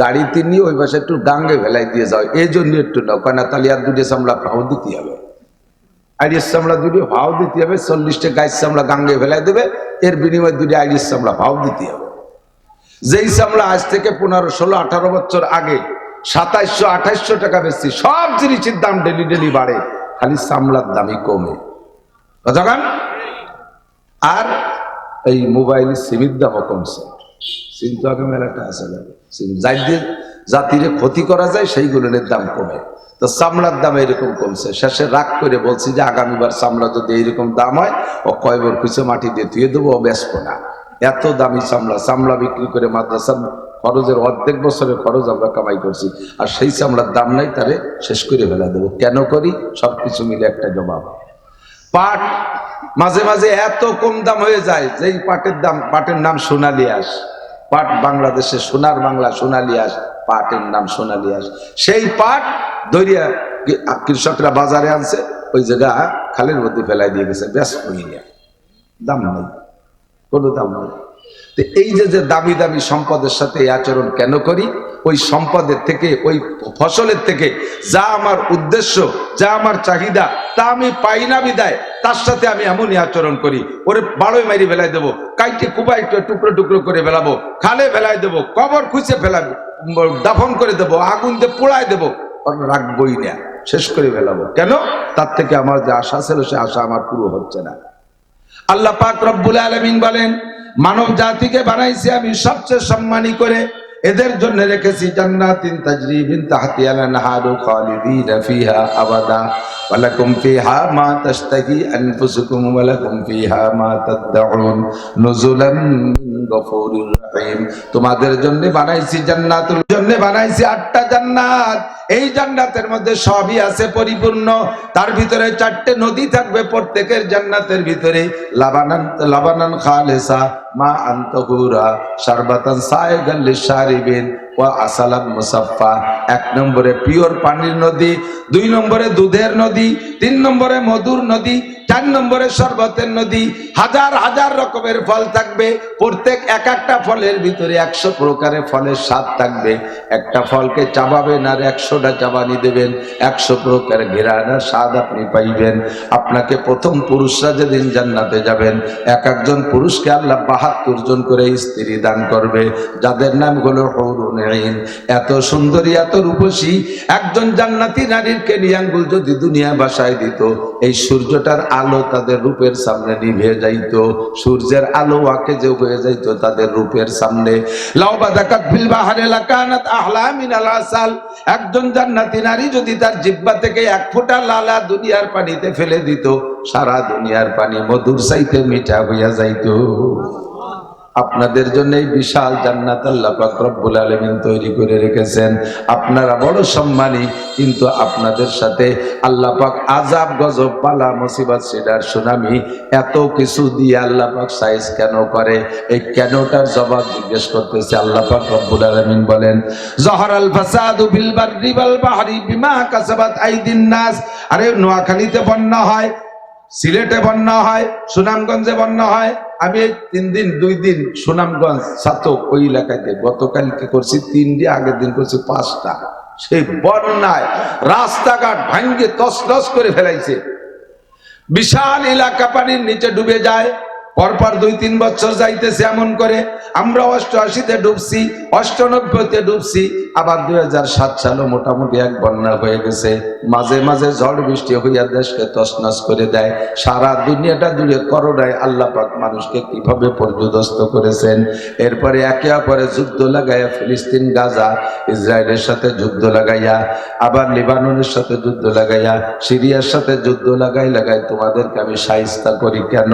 গাড়িতে নিয়ে ওই পাশে একটু ডাঙ্গে ভেলাই দিয়ে যাও, এই জন্য একটু নাও, কেন তাহলে আর দুটো চামড়া ভাও দিতে হবে, আইরিশ চামড়া দুটো ভাও দিতে হবে। 40টা গাইস চামড়া গাঙ্গে ভেলাই দেবে, এর বিনিময়ে দুটো আইরিশ চামড়া ভাও দিতে হবে। যেই চামড়া আজ থেকে 15, 16, 18 বছর আগে 2700, 2800 টাকা বেশি, সব জিনিসের দাম ডেলি ডেলি বাড়ে, খালি চামড়ার দামই কমে। বুঝলেন? আর এই মোবাইল সিমের দামও কমছে, সিম তো আগে মেলাটা আছে, সিম যাই দিয়ে জাতিরে ক্ষতি করা যায় সেইগুলোর দাম কমে, তো চামড়ার দাম এরকম কমছে। শেষে রাগ করে বলছি যে আগামীবার চামড়া যদি এইরকম দাম হয় ও কয়বার কিছু মাটি দিয়ে ধুয়ে দেবো, ও বেচবো না। এত দামি চামড়া বিক্রি করে মাদ্রাসার খরচের অর্ধেক বছরের খরচ আমরা কামাই করছি, আর সেই চামড়ার দাম নাই, তারে শেষ করে ফেলা দেবো। কেন করি? সবকিছু মিলে একটা জবাব। পাট মাঝে মাঝে এত কম দাম হয়ে যায়, যেই পাটের নাম সোনালী আঁশ, পাট বাংলাদেশে সোনার বাংলা সোনালী আঁশ, পাটের নাম সোনালী আঁশ। সেই পাট দরিয়া কৃষকরা বাজারে আনছে, ওই জায়গা খালের মধ্যে ফেলাই দিয়ে গেছে, ব্যাস হয়ে গিয়ে দাম নাই, কোনো দাম নাই। তো এই যে দামি দামি সম্পদের সাথে এই আচরণ কেন করি? ওই সম্পদের থেকে, ওই ফসলের থেকে যা আমার উদ্দেশ্য, যা আমার চাহিদা, তা আমি পাই না বিদায় তার সাথে আমি এমনই আচরণ করি। ওরে বাড়ই মারি ফেলাই দেবো, কাইটে কুবাই টুকরো টুকরো করে ফেলাবো, খালে ফেলাই দেবো, কবর খুঁজে ফেলাবো, দাফন করে দেবো, আগুন দিয়ে পোড়ায় দেবো, রাখবই না, শেষ করে ফেলাবো। কেন? তার থেকে আমার যে আশা ছিল সে আশা আমার পুরো হচ্ছে না। আল্লাহ পাক রব্বুল আলামিন বলেন, মানব জাতিকে বানাইছি আমি সবচেয়ে সম্মানী করে, এদের জন্য রেখেছি জান্নাতিন তাজরি মিন তাহতিহাল আনহারু খালিদিনা ফিহা আবাদা ওয়া লাকুম ফিহা মা তাশতাহি আনফুসুকুম ওয়া লাকুম ফিহা মা তাদউন নুজুলান মিন গফুরির রহিম। তোমাদের জন্য বানাইছি জান্নাতুল, জন্য বানাইছি 8টা জান্নাত। এই জান্নাতের মধ্যে সবই আছে পরিপূর্ণ, তার ভিতরে 4টে নদী থাকবে প্রত্যেকের জান্নাতের ভিতরে, লাবানান খালিসা মা আনতাহুরা শারবাতান সায়গাল লিশারিবিন ওয়া আসালাম মুসাফফা। 1 নম্বরে পিওর পানির নদী, 2 নম্বরে দুধের নদী, 3 নম্বরে মধুর নদী, 4 নম্বরে শরবতের নদী। হাজার হাজার রকমের ফল থাকবে, প্রত্যেক এক একটা ফলের ভিতরে 100 প্রকারের ফলের স্বাদ থাকবে। একটা ফলকে চাবাবেন আর 100টা চাবানি দেবেন, 100 প্রকার ঘেরানোর স্বাদ আপনি পাইবেন। আপনাকে প্রথম পুরুষরা যেদিন জান্নাতে যাবেন, এক একজন পুরুষকে আল্লাহ 72 জন করে স্ত্রী দান করবে, যাদের নাম হলো হুরুন আইন। এত সুন্দরী, এত রূপসী একজন জান্নাতি নারীর কেনি আঙ্গুল যদি দুনিয়া বাসায় দিত, এই সূর্যটার আলো তাদের রূপের সামনে নিভে যাইত, সূর্যের আলো আকে যে হয়ে যাইত তাদের রূপের সামনে। লাউ বাদাকাত ফিল বাহরি লাকানাত আহলা মিনাল আসাল। একজন জান্নাতি নারী যদি তার জিহ্বা থেকে 1 ফোঁটা লালা দুনিয়ার পানিতে ফেলে দিত, সারা দুনিয়ার পানি মধুর চাইতে মিঠা হইয়া যাইত। আপনাদের জন্য এই বিশাল জান্নাত আল্লাহ পাক রব্বুল আলামিন তৈরি করে রেখেছেন। আপনারা বড় সম্মানী, কিন্তু আপনাদের সাথে আল্লাহ পাক আযাব গজব বালা মুসিবত সিডার সুনামি এত কিছু দিয়ে আল্লাহ পাক সাইজ কেন করে? এই কেনটার জবাব জিজ্ঞেস করতেছে আল্লাহ পাক রব্বুল আলামিন। বলেন, যাহারাল ফাসাদু বিল বাররি ওয়াল বাহরি বিমা কাসাবাত আইদিন নাস। আরে নোয়াখালীতে বন্যা হয়, সিলেটে বন্যা হয়, সুনামগঞ্জে বন্যা হয়। আমি এই 2 দিন সুনামগঞ্জ ছাতক ওই এলাকাতে গতকালকে করছি 3টি, আগের দিন করছি 5টা। সেই বন্যায় রাস্তাঘাট ভাঙ্গে তছনছ করে ফেলাইছে। বিশাল এলাকা পানির নিচে ডুবে যায়। পরপর 2-3 বছর যাইতেছে এমন করে। আমরা 88-তে ডুবছি, 98-তে ডুবছি, আবার 2007 সালে মোটামুটি এক বন্যা হয়ে গেছে। মাঝে মাঝে ঝড় বৃষ্টি হইয়া দেশকে তছনছ করে দেয়। সারা দুনিয়াটা জুড়ে করোনায় আল্লাহ পাক মানুষকে কিভাবে পর্যদস্ত করেছেন। এরপরে একে অপরে যুদ্ধ লাগাইয়া ফিলিস্তিন, গাজা, ইসরায়েলের সাথে যুদ্ধ লাগাইয়া, আবার লিবাননের সাথে যুদ্ধ লাগাইয়া, সিরিয়ার সাথে যুদ্ধ লাগাই তোমাদেরকে আমি শায়েস্তা করি কেন?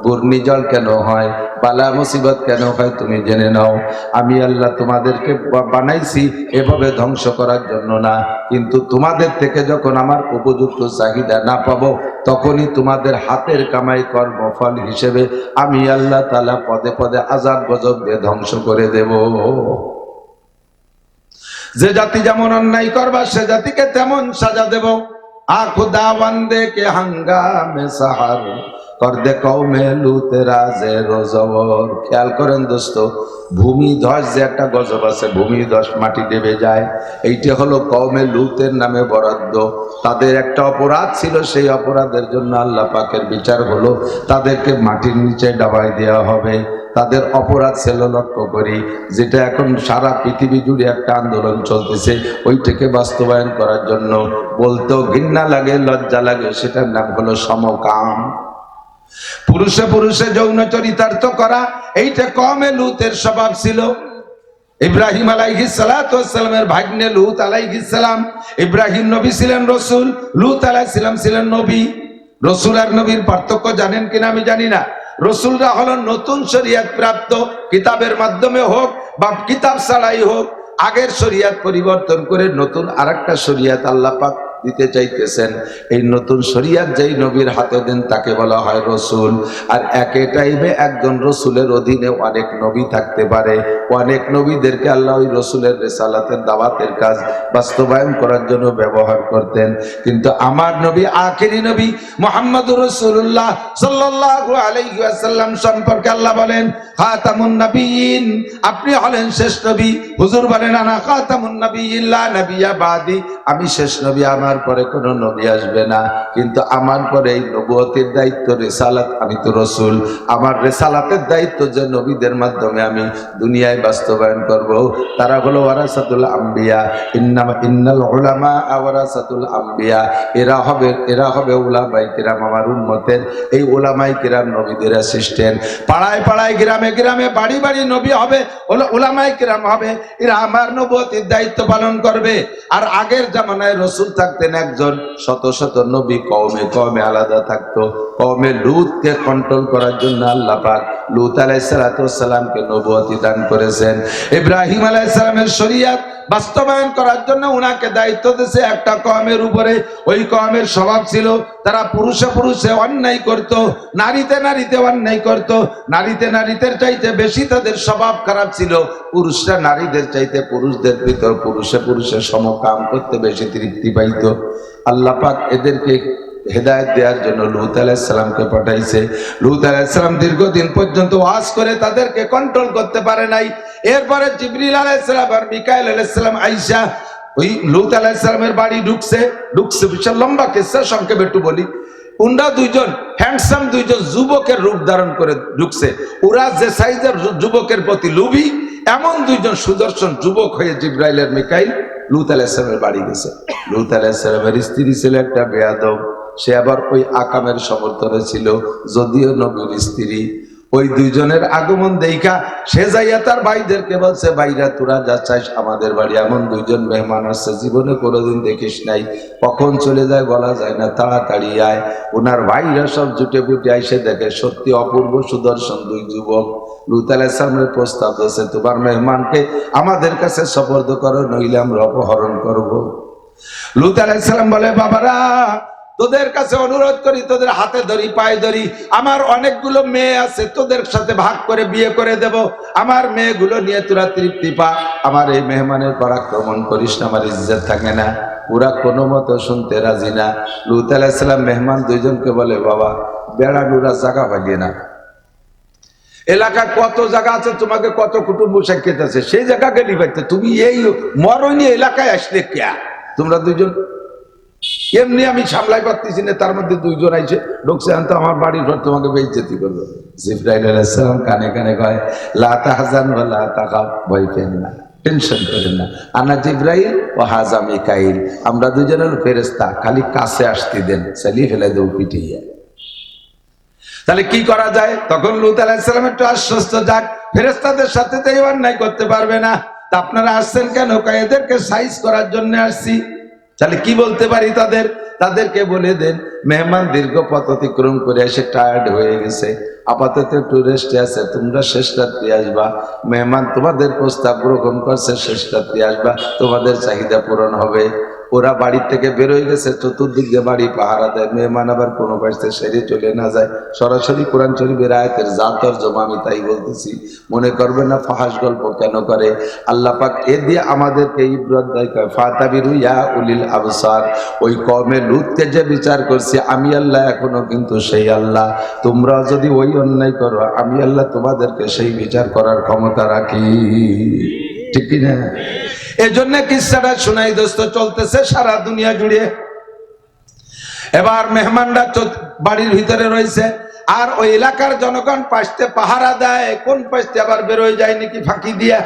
ঘূর্ণিঝড় কেন হয়? বালা মুসিবত কেন হয়? তুমি জেনে নাও। আমি আল্লাহ তোমাদেরকে বানাইছি এভাবে ধ্বংস করার জন্য না, কিন্তু তোমাদের থেকে যখন আমার উপযুক্ত চাহিদা না পাবো, তখনই তোমাদের হাতের কামাই কর্মফল হিসেবে আমি আল্লাহ তাআলা পদে পদে আযাব গজব দিয়ে ধ্বংস করে দেব। যে জাতি যেমন অন্যায় করবা সে জাতিকে তেমন সাজা দেব। আখুদা বন্দে কে হাঙ্গামে সাহার কর দে কওমে লুত রাজে রোজবর। খেয়াল করেন দোস্ত, ভূমিধস যে একটা গজব আছে, ভূমিধস মাটি দেবে যায়, এইটা হলো কওমে লুতের নামে বরাদ্দ। তাদের একটা অপরাধ ছিল, সেই অপরাধের জন্য আল্লাহ পাকের বিচার হলো তাদেরকে মাটির নিচে ডাবাই দেওয়া হবে। তাদের অপরাধ ছিল, লক্ষ্য করি, যেটা এখন সারা পৃথিবী জুড়ে একটা আন্দোলন চলতেছে, ওইটাকে বাস্তবায়ন করার জন্য বলতেও ঘৃণা লাগে, লজ্জা লাগে, সেটার নাম হলো সমকাম। পুরুষে পুরুষে যৌন চরিতার্থ করা, এইটা কওমে লুতের স্বভাব ছিল। ইব্রাহিম আলাইহিস সালাতু ওয়াস সালামের ভাগ্নে লূত আলাইহিস সালাম। ইব্রাহিম নবী ছিলেন রাসূল, লূত আলাইহিস সালাম ছিলেন নবী। রাসূল আর নবীর পার্থক্য জানেন কিনা আমি জানি না। রাসূলরা হলেন নতুন শরীয়ত প্রাপ্ত, কিতাবের মাধ্যমে হোক বা কিতাব ছাড়াই হোক, আগের শরীয়ত পরিবর্তন করে নতুন আরেকটা শরীয়ত আল্লাহ পাক দিতে চাইতেছেন। এই নতুন শরীয়ত যেই নবীর হাতে দেন তাকে বলা হয় রসুল। আর একই টাইমে একজন রসুলের অধীনে অনেক নবী থাকতে পারে। অনেক নবীদেরকে আল্লাহ ওই রসুলের রিসালাতের দাওয়াতের কাজ বাস্তবায়ন করার জন্য ব্যবহার করতেন। কিন্তু আমার নবী, আখেরি নবী মুহাম্মদুর রাসূলুল্লাহ সাল্লাল্লাহু আলাইহি ওয়াসাল্লাম সম্পর্কে আল্লাহ বলেন, খাতামুন নবিয়্যিন, আপনি হলেন শেষ নবী। হুজুর বলেন, আনা খাতামুন নবিয়্যিন লা নবিয়্যা বাদি, আমি শেষ নবী, আমার পরে কোনো নবী আসবে না। কিন্তু আমার পরে এই নবুয়তের দায়িত্ব, রিসালাত, আমি তো রাসূল, আমার রিসালাতের দায়িত্ব যে নবীদের মাধ্যমে আমি দুনিয়ায় বাস্তবায়ন করব, তারা হলো ওয়ারাসাতুল আম্বিয়া। ইন্নাল উলামা ওয়ারাসাতুল আম্বিয়া, এরা হবে উলামায়ে কিরাম, আমার উম্মতের এই উলামায়ে কিরাম নবীদের অ্যাসিস্ট্যান্ট। পাড়ায় পাড়ায়, গ্রামে গ্রামে, বাড়ি বাড়ি নবী হবে, উলামায়ে কিরাম হবে, এরা আমার নবুয়তের দায়িত্ব পালন করবে। আর আগের জামানায় রাসূল থাকতেন একজন, শত শত নবী কওমে কওমে আলাদা থাকতো। কওমে লূতকে কন্ট্রোল করার জন্য আল্লাহ পাক লূত আলাইহিস সালাতু ওয়াস সালামকে নবুয়তি দান করেছেন। ইব্রাহিম আলাইহিস সালামের শরীয়ত বাস্তবায়ন করার জন্য উনাকে দায়িত্ব দিয়েছে একটা কওমের উপরে। ওই কওমের স্বভাব ছিল তারা পুরুষে পুরুষে অন্যায় করত, নারীতে নারীতে অন্যায় করত। নারীতে নারীদের চাইতে বেশি তাদের স্বভাব খারাপ ছিল। পুরুষরা নারীদের চাইতে পুরুষদের ভিতর পুরুষে পুরুষে সমকাম করতে বেশি তৃপ্তি পাইত। আল্লাহ পাক এদেরকে হেদায়েত দেওয়ার জন্য লূত আলাইহিস সালামকে পাঠাইছে। লূত আলাইহিস সালাম দীর্ঘদিন পর্যন্ত ওয়াজ করে তাদেরকে কন্ট্রোল করতে পারে নাই। এরপরে জিবরিল আলাইহিস সালাম আর মিকাইল আলাইহিস সালাম আইসা ওই লূত আলাইহিস সালামের বাড়ি ঢুকছে বিশাল লম্বা কিসসা, সংক্ষেপে একটু বলি। উনরা দুইজন হ্যান্ডসাম, দুইজন যুবকের রূপ ধারণ করে ঢুকছে। ওরা যে সাইজের যুবকের প্রতি লোভী, এমন দুইজন সুদর্শন যুবক হয়ে জিবরাইল আর মিকাইল লূত আলাইহিস সালামের বাড়ি গেছে। লূত আলাইহিস সালামের স্ত্রী ছিল একটা বেয়াদব, সে আবার ওই আকামের সমর্থনে ছিল, যদিও নবীর স্ত্রী। ওই দুইজনের আগমন দেখা সে যাইয়া তার ভাইদেরকে বলছে, ভাইরা তোরা যা চাইস আমাদের বাড়ি, এমন দুইজন মেহমান আসছে, জীবনে কোনোদিন দেখিস নাই, কখন চলে যায় বলা যায় না, তাড়াতাড়ি আয়। ওনার ভাইরা সব জুটে পুটে আইসে দেখে সত্যি অপূর্ব সুদর্শন দুই যুবক। লূত আলাইহিস সালামের প্রস্তাব দিয়েছে, তোমার মেহমানকে আমাদের কাছে সুপর্দ করো, নইলে আমরা অপহরণ করব। লূত আলাইহিস সালাম বলে, বাবারা তোদের কাছে অনুরোধ করি, তোদের হাতে ধরি, পায়ে ধরি, আমার অনেকগুলো মেয়ে আছে, তোদের সাথে ভাগ করে বিয়ে করে দেব, আমার মেয়েগুলো নিয়ে তোরা তৃপ্তি পা, আমার এই মেহমানের পর আক্রমণ করিস না, আমার ইজ্জত থাকে না। ওরা কোনো মতো শুনতে রাজি না। লূত আলাইহিস সালাম মেহমান দুইজনকে বলে, বাবা বেড়া ডুরা জায়গা ভাগে না, এলাকায় কত জায়গা আছে, তোমাকে কত কুটুম্ব সাক্ষাৎ আছে, সেই জায়গা গেলি পাইতে, তুমি এই মরণী এলাকায় আসলে কে? তোমরা দুইজন এমনি আমি সামলাই পারতেছি না, তার মধ্যে দুইজন আইছে ঢুকছে, আনতো আমার বাড়ির ঘর তোমাকে বেইজ্জতি করবে। জিবরাইল আলাইহিস সালাম কানে কানে কয়, লা তাহজান ওয়া লা তাখাফ, ভয় পেন না, টেনশন করেন না, আনা জিবরাইল ও হাজা মিকাইল, আমরা দুজনের ফেরেশতা, খালি কাছে আসতে দেন, চালিয়ে ফেলে দেব পিটিয়ে। তাহলে কি করা যায়? তখন লূত আলাইহিস সালাম একটু আশ্বস্ত, যাক ফেরেশতাদের সাথে তো এই অন্যায় করতে পারবে না, তা আপনারা আসছেন কেন? কয় এদেরকে সাইজ করার জন্য আসছি। তাহলে কি বলতে পারি তাদেরকে বলে দেন, মেহমান দীর্ঘ পথ অতিক্রম করে এসে টায়ার্ড হয়ে গেছে, আপাতত একটু রেস্টে আছে, তোমরা শেষ রাত্রি আসবা, মেহমান তোমাদের প্রস্তাব গ্রহণ করছে, শেষ রাত্রি আসবা, তোমাদের চাহিদা পূরণ হবে। ওরা বাড়ির থেকে বেরোয় গেছে, চতুর্দিক দিয়ে বাড়ি পাহারা দেয়, মেহমান আবার কোনো পাশে সেরে চলে না যায়। সরাসরি কোরআন শরীফের আয়াতের যা তরজমা আমি তাই বলতেছি, মনে করবে না ফাহাস গল্প কেন করে। আল্লাহ পাক এ দিয়ে আমাদেরকে ইবরত দেয়, ফাতাবিরু ইয়া উলিল আবসার, ওই কওমে লূতকে যে বিচার করছি আমি আল্লাহ এখনো কিন্তু সেই আল্লাহ, তোমরা যদি ওই অন্যায় করো আমি আল্লাহ তোমাদেরকে সেই বিচার করার ক্ষমতা রাখি, ঠিক কি না? এই জন্য কিসসাটা শোনাই দোস্ত, চলতেছে সারা দুনিয়া জুড়ে। এবার মেহমানরা বাড়ির ভিতরে রয়েছে, আর ওই এলাকার জনগণ পাশে পাহারা দেয়, কোন পাশে আবার বেরোয় যায় নাকি ফাঁকি দিয়া।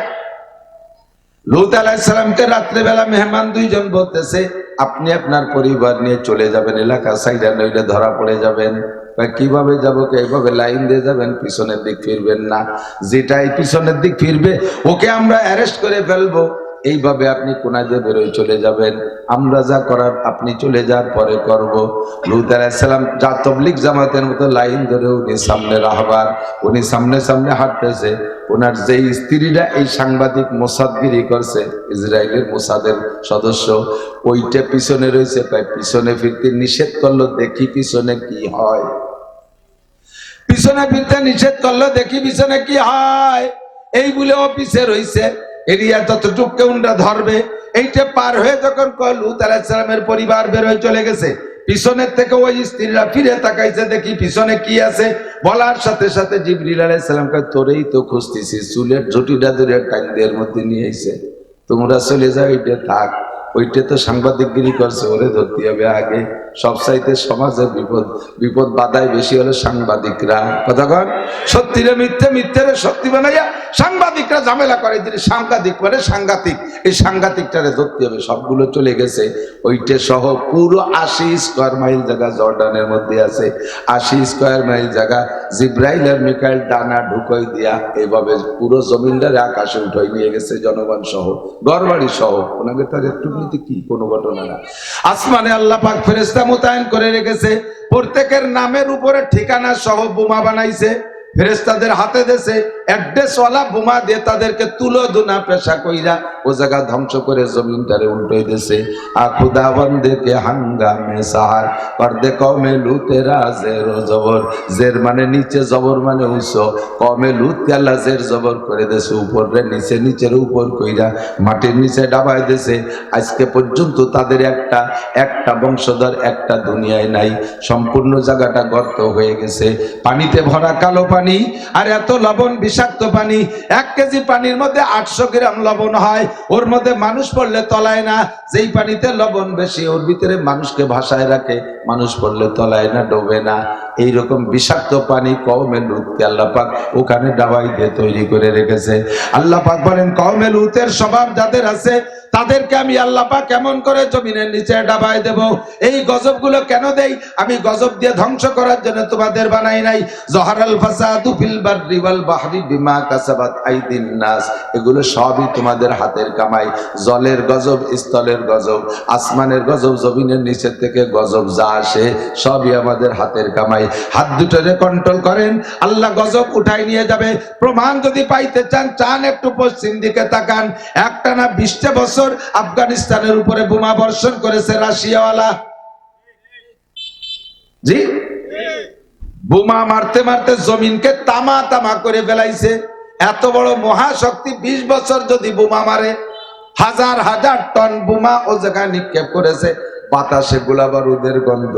লূত আলাইহিস সালামকে রাত্রেবেলা মেহমান দুইজন বলতেছে, আপনি আপনার পরিবার নিয়ে চলে যাবেন, এলাকা সাইডে নইলে ধরা পড়ে যাবেন। কিভাবে যাবো? এইভাবে লাইন দিয়ে যাবেন, পিছনের দিক ফিরবেন না, যেটাই পিছনের দিক ফিরবে ওকে আমরা অ্যারেস্ট করে ফেলবো, এইভাবে আপনি কোনায় দিয়ে বেরোয় চলে যাবেন, আমরা যা করার আপনি চলে যাওয়ার পরে করব। লূত আলাইহিস সালাম যা তবলিগ জামাতের মতো লাইন ধরে উনি সামনে রাহবার, উনি সামনে সামনে হাঁটতেছে, ওনার যেই স্ত্রীরা এই সাংবাদিক মোসাদগিরি করছে, ইসরায়েলের মোসাদের সদস্য, ওইটা পিছনে রয়েছে, তাই পিছনে ফিরতে নিষেধ করলো, দেখি পিছনে কি হয়। পিছনে ফিরতে নিষেধ করলো, দেখি পিছনে কি হয়, এই বলে ও পিছে রয়েছে, এরিয়া যতটুকু উনরা ধরবে। এইটা পার হয়ে যখন লূত আলাইহিস সালামের পরিবার বের হয়ে চলে গেছে, পিছনের থেকে ওই স্ত্রীরা ফিরে তাকাইছে, দেখি পিছনে কি আছে। বলার সাথে সাথে জিবরিল আলাইহিস সালাম কয়, তোরেই তো খুঁজতেছি, চুলের ঝুঁটিটা ধরে টাইম দিয়ে মধ্যে নিয়ে আইছে, তোমরা চলে যাও, এটা থাক, ওইটা তো সাংবাদিকগিরি করছে, ওরে ধরতে হবে আগে। সবচাইতে সমাজে বিপদ বাধায় বেশি হলো সাংবাদিকরা, কতক্ষণ সত্যিরে মিথ্যে, মিথ্যেরে সত্যি বানাইয়া সাংবাদিকরা ঝামেলা করে, যিনি সাংবাদিক মানে সাংঘাতিক, এই সাংঘাতিকটারে ধরতে হবে। সবগুলো চলে গেছে, ওইটা সহ পুরো 80 স্কয়ার মাইল জায়গা জর্ডানের মধ্যে আছে, 80 স্কয়ার মাইল জায়গা জিব্রাইল আর মিকাইল ডানা ঢুকাই দিয়া এইভাবে পুরো জমিনটারে আকাশে উঠাই নিয়ে গেছে, জনগণ সহ, ঘরবাড়ি সহ। ওনাকে তার একটু নীতি কি কোনো ঘটনা না। আসমানে আল্লাহ পাক ফেরেশতা মোতায়েন করে রেখেছে, প্রত্যেকের নামের উপরে ঠিকানা সহ বোমা বানাইছে, ফেরেশতাদের হাতে দেশে অ্যাড্রেসওয়ালা বোমা দিয়ে তাদেরকে তুলোধুনা পেশা কইরা ও জায়গা ধ্বংস করে জমিনটারে উল্টাই দেশে। আখুদা বন্দে কে হাঙ্গামে সাহার পর্দে কমে লুতেরা জের জবর, জের মানে নিচে, জবর মানে উচ্চ, কমে লুত কে আল্লাহ জের জবর করে দেশে, উপরে নিচে, নিচের উপর কইরা মাটির নিচে ডাবাই দেশে। আজকে পর্যন্ত তাদের একটা বংশধর একটা দুনিয়ায় নাই, সম্পূর্ণ জায়গাটা গর্ত হয়ে গেছে, পানিতে ভরা কালো পানি, আর এত লবণ, বিষাক্ত পানি। 1 কেজি পানির মধ্যে 800 গ্রাম লবণ হয়, ওর মধ্যে মানুষ পড়লে তলায় না, যেই পানিতে লবণ বেশি ওর ভিতরে মানুষকে ভাসায় রাখে, মানুষ পড়লে তলায় না, ডোবে না। এইরকম বিষাক্ত পানি কওমে লূতকে আল্লাহ পাক ওখানে ডাবাই দিয়ে তৈরি করে রেখেছে। আল্লাহ পাক বলেন, কওমে লূতের স্বভাব যাদের আছে তাদেরকে আমি আল্লাহ পাক কেমন করে জমিনের নিচে ডাবাই দেব। এই গজবগুলো কেন দেই? আমি গজব দিয়ে ধ্বংস করার জন্য তোমাদের বানাই নাই। জহারাল ফাসাদু ফিল বাররি ওয়াল বাহরি বিমা কাসাবাত আইদিন নাস, এগুলো সবই তোমাদের হাতের কামাই। জলের গজব, স্থলের গজব, আসমানের গজব, জমিনের নিচে থেকে গজব যা আসে সবই আমাদের হাতের কামাই। নয়, হাত দুটোরে কন্ট্রোল করেন, আল্লাহ গজব উঠাই নিয়ে যাবে। প্রমাণ যদি পাইতে চান একটু পশ্চিম দিকে তাকান। একটানা 20টা বছর আফগানিস্তানের উপরে বোমা বর্ষণ করেছে রাশিয়াওয়ালা। জি, বোমা মারতে মারতে জমিনকে তামা তামা করে ফেলাইছে। এত বড় মহাশক্তি 20 বছর যদি বোমা মারে, হাজার হাজার টন বোমা ও জায়গায় নিক্ষেপ করেছে। বাতাসে গোলা বারুদের গন্ধ,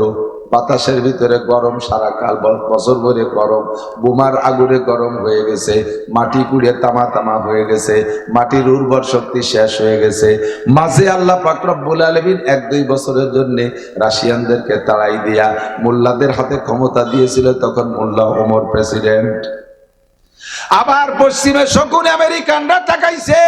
বাতাসের ভিতরে গরম, সারা কাল বছর ভরে গরম, বোমার আগুনে গরম হয়ে গেছে, মাটি পুড়ে তামা তামা হয়ে গেছে, মাটির উর্বর শক্তি শেষ হয়ে গেছে। মাঝে আল্লাহ পাক রব্বুল আলামিন 1-2 বছরের জন্য রাশিয়ানদেরকে তাড়াই দিয়া মোল্লাদের হাতে ক্ষমতা দিয়েছিল, তখন মোল্লা ওমর প্রেসিডেন্ট। আবার পশ্চিমে শকুন আমেরিকানরা তাকাইছে,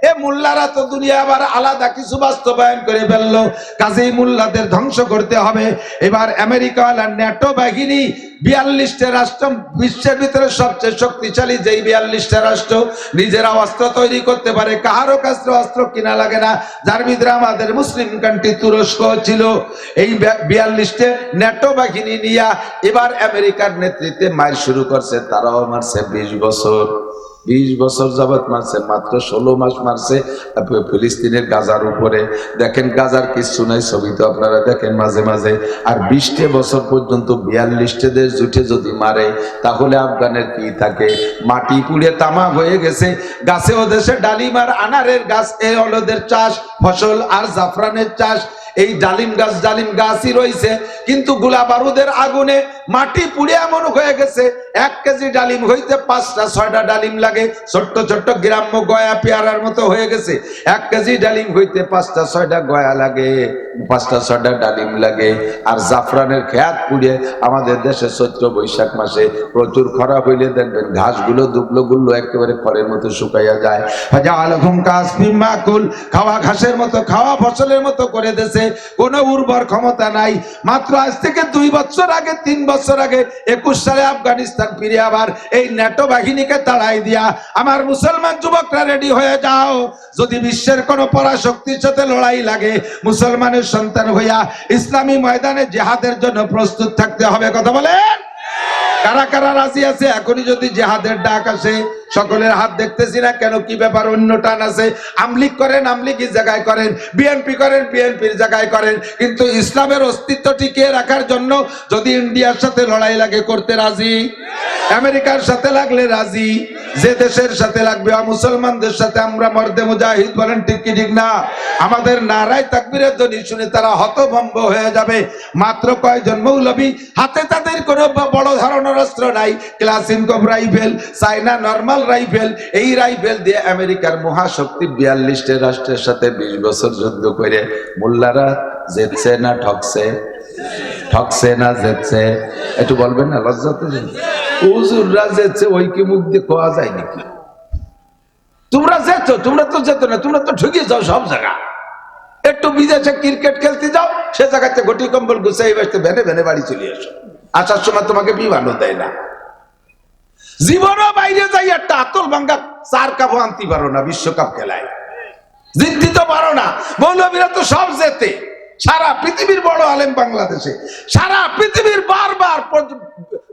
এ মোল্লারা তো দুনিয়া আবার আলাদা কিছু বাস্তবায়ন করে ফেললো, কাজেই মোল্লাদের ধ্বংস করতে হবে। এবার আমেরিকাওয়ালা ন্যাটো বাহিনী 42টা রাষ্ট্র, বিশ্বের ভিতরে সবচেয়ে শক্তিশালী যেই 42টা রাষ্ট্র নিজেরা অস্ত্র তৈরি করতে পারে, কাহারও কাছে অস্ত্র কিনা লাগে না, যার ভিতরে আমাদের মুসলিম কান্ট্রি তুরস্ক ছিল। এই 42টা ন্যাটো বাহিনী নিয়ে এবার আমেরিকার নেতৃত্বে মার শুরু করছে। তারাও মারছে 20 বছর, 20 বছর যাবত মারছে, মাত্র 16 মাস মারছে ফিলিস্তিনের গাজার উপরে। দেখেন গাজার কিছু নাই, ছবি তো আপনারা দেখেন মাঝে মাঝে। আর 20 বছর পর্যন্ত 42টা দেশ জুটে যদি মারে, তাহলে আফগানের কি থাকে? মাটি পুড়ে তামা হয়ে গেছে। গাছে ও দেশে ডালিম আর আনারের গাছ, এই হলদের চাষ ফসল আর জাফরানের চাষ। এই ডালিম গাছই রয়েছে, কিন্তু গোলা বারুদের আগুনে মাটি পুড়ে এমন হয়ে গেছে 1 কেজি ডালিম হইতে 5টা-6টা ডালিম লাগে। ছোট্ট ছোট্ট গ্রাম্য গয়া পেয়ারার মতো হয়ে গেছে। 1 কেজি ডালিম হইতে 5টা-6টা গয়া লাগে, 5টা-6টা ডালিম লাগে। আর জাফরানের খেত পুড়ে আমাদের দেশে চৈত্র বৈশাখ মাসে প্রচুর খরা হইলে দেখবেন ঘাসগুলো দুবলো গুলো একেবারে খড়ের মতো শুকাইয়া যায়। খাওয়া ঘাসের মতো, খাওয়া ফসলের মতো করে দেশে কোনো উর্বর ক্ষমতা নাই। মাত্র আজ থেকে 2 বছর আগে, 3 বছর আগে 21 সালে আফগানিস্তান ফিরে আবার এই ন্যাটো বাহিনীকে তাড়াই দিয়া আমার মুসলমান যুবকরা রেডি হয়ে যাও। যদি বিশ্বের কোন পরাশক্তির সাথে লড়াই লাগে, মুসলমানের সন্তান হইয়া ইসলামী ময়দানে জিহাদের জন্য প্রস্তুত থাকতে হবে। কথা বলেন, কারা কারা রাজি আছে? এখনই যদি জিহাদের ডাক আসে, সকলের হাত দেখতেছি না কেন, কি ব্যাপার? অন্য টান আছে। আমলিগ করেন, আমলিগের জায়গায় করেন, বিএনপি করেন, বিএনপির জায়গায় করেন, কিন্তু ইসলামের অস্তিত্ব টিকিয়ে রাখার জন্য যদি ইন্ডিয়ার সাথে লড়াই লাগে করতে রাজি, আমেরিকার সাথে লাগলে রাজি, যে দেশের সাথে লাগবে মুসলমানদের সাথে আমরা মর্দে মুজাহিদ বলেন, ঠিক কি ঠিক না? আমাদের নারায় তাকবীরের ধ্বনি শুনে তারা হতভম্ব হয়ে যাবে। মাত্র কয়েকজন মৌলবী, হাতে তাদের কোনো বড় ধরনের অস্ত্র নাই, ক্লাসিনকভ রাইফেল, চায়না নরমাল রাইফেল, এই রাইফেল দিয়ে আমেরিকার মহাশক্তি 42টা রাষ্ট্রের সাথে 20 বছর যুদ্ধ করে মোল্লারা জিতছে না ঠকছে? ঠকছে না জিতছে? একটু বলবেন না, লজ্জাতে হুজুররা জিতছে, ওই কি মুখ দিয়ে কোয়া যায় নাকি? তোমরা যেত, তোমরা তো যেত না, তোমরা তো ঠকে যাও সব জায়গা। একটু বিদেশে ক্রিকেট খেলতে যাও, সে জায়গাতে ঘটি কম্বল গুছাই বসতে ভেনে ভেনে বাড়ি চলে আসো। আসার সময় তোমাকে বিমানও দেয় না। জীবনও বাইরে যাই একটা আতল ভাঙ্গা 4 কাপও আনতে পারো না বিশ্বকাপ খেলায়, জিততে তো পারো না। মৌলবীরা তো সব জেতে, সারা পৃথিবীর বড় আলেম বাংলাদেশে, সারা পৃথিবীর বারবার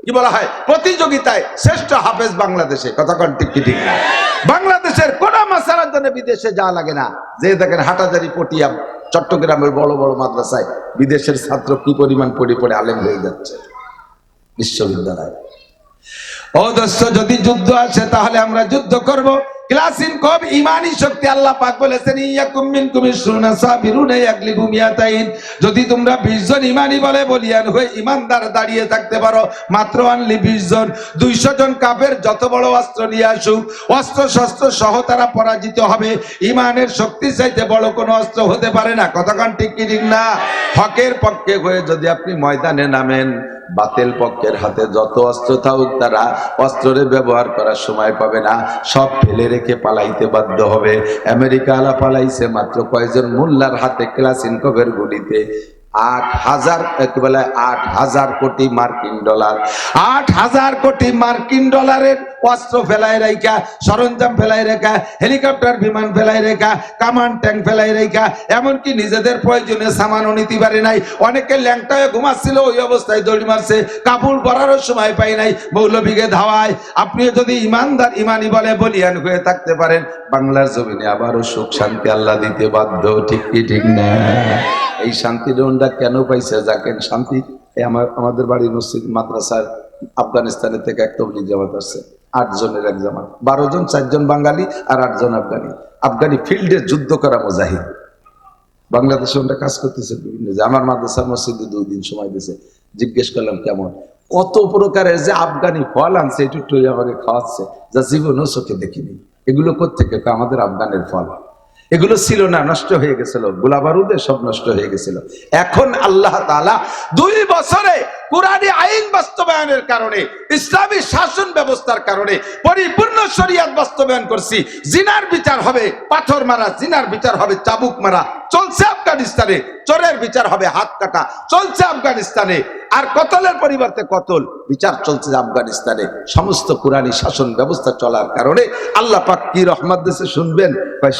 কি বলা হয় প্রতিযোগিতায় শ্রেষ্ঠ হাফেজ বাংলাদেশে। কথা কোন ঠিক কি ঠিক না? বাংলাদেশের কোন মাসালার জন্য বিদেশে যাওয়া লাগে না। যে দেখেন হাটাজারি, পটিয়া, চট্টগ্রামের বড় বড় মাদ্রাসায় বিদেশের ছাত্র কি পরিমাণ পড়ে পড়ে আলেম হয়ে যাচ্ছে বিশ্ববিদ্যালয়। ও দোস্ত, যদি যুদ্ধ আসে তাহলে আমরা যুদ্ধ করব। ক্লাসিনকভ ইমানি শক্তি, আল্লাহ পাক বলেছেন ইয়াকুম মিনকুম 20 সাবিরুন ইয়াগলিবু মিয়াতাইন। যদি তোমরা 20 জন ইমানি বলে বলিয়ান হয়ে ইমানদার দাঁড়িয়ে থাকতে পারো, মাত্র অনলি 20 জন, 200 জন কাফের যত বড় অস্ত্র নিয়ে আসুক, অস্ত্র শস্ত্র সহ তারা পরাজিত হবে। ইমানের শক্তি চাইতে বড় কোনো অস্ত্র হতে পারে না। কতক্ষণ ঠিক কি ঠিক না? হকের পক্ষে হয়ে যদি আপনি ময়দানে নামেন, বাতিল পক্ষের হাতে যত অস্ত্র থাকুক তারা অস্ত্রের ব্যবহার করার সময় পাবে না, সব ফেলে রেখে পালাইতে বাধ্য হবে। আমেরিকা আলা পালাইছে মাত্র কয়েকজন মোল্লার হাতে ক্লাসিনকভের গুলিতে। 8,000 বলে 8,000 কোটি মার্কিন ডলার, 8,000 কোটি মার্কিন ডলারের অস্ত্র ফেলাই রেখা, সরঞ্জাম ফেলাই রেখা, হেলিকপ্টার বিমান ফেলাই রেখা, কামান ট্যাঙ্ক ফেলাই রেখা, এমনকি নিজেদের প্রয়োজনে সামানও নিতে পারে নাই। অনেকে ল্যাংটা হয়ে ঘুমাচ্ছিল, ওই অবস্থায় দৌড়ি মারছে, কাপড় পরারও সময় পাই নাই, মৌলবীকে ধাওয়ায়। আপনি যদি ইমানদার ইমানি বলে বলিয়ান হয়ে থাকতে পারেন, বাংলার জমিনে আবারও সুখ শান্তি আল্লাহ দিতে বাধ্য। ঠিক কি ঠিক না? এই শান্তির ওনটা কেন পাইছে? যাকেন শান্তি। আমাদের বাড়ির মসজিদ মাদ্রাসার আফগানিস্তানের থেকে এক তবলিগ জামাত আসছে, 8 জনের এক জামাত, 12 জন, 4 জন বাঙালি আর 8 জন আফগানি। আফগানি ফিল্ডে যুদ্ধ করা মুজাহিদ, বাংলাদেশে ওটা কাজ করতেছে বিভিন্ন। আমার মাদ্রাসার মসজিদে 2 দিন সময় দিয়েছে। জিজ্ঞেস করলাম কেমন, কত প্রকারের যে আফগানি ফল আনছে, একটু আমাকে খাওয়াচ্ছে, যা জীবনও চোখে দেখিনি। এগুলো কোত্থেকে? আমাদের আফগানের ফল। এগুলো ছিল না, নষ্ট হয়ে গেছিল, গোলা বারুদে সব নষ্ট হয়ে গেছিল। এখন আল্লাহ তাআলা 2 বছরে কুরআনী আইন বাস্তবায়নের কারণে, ইসলামী শাসন ব্যবস্থার কারণে পরিপূর্ণ শরীয়ত বাস্তবায়ন করছি। জিনার বিচার হবে পাথর মারা, জিনার বিচার হবে চাবুক মারা, চলছে আফগানিস্তানে। চোরের বিচার হবে হাত কাটা, চলছে আফগানিস্তানে। আর কতলের পরিবর্তে কতল বিচার চলছে আফগানিস্তানে। সমস্ত কুরআনী শাসন ব্যবস্থা চলার কারণে আল্লাহ পাক কি রহমত দিয়েছে শুনবেন।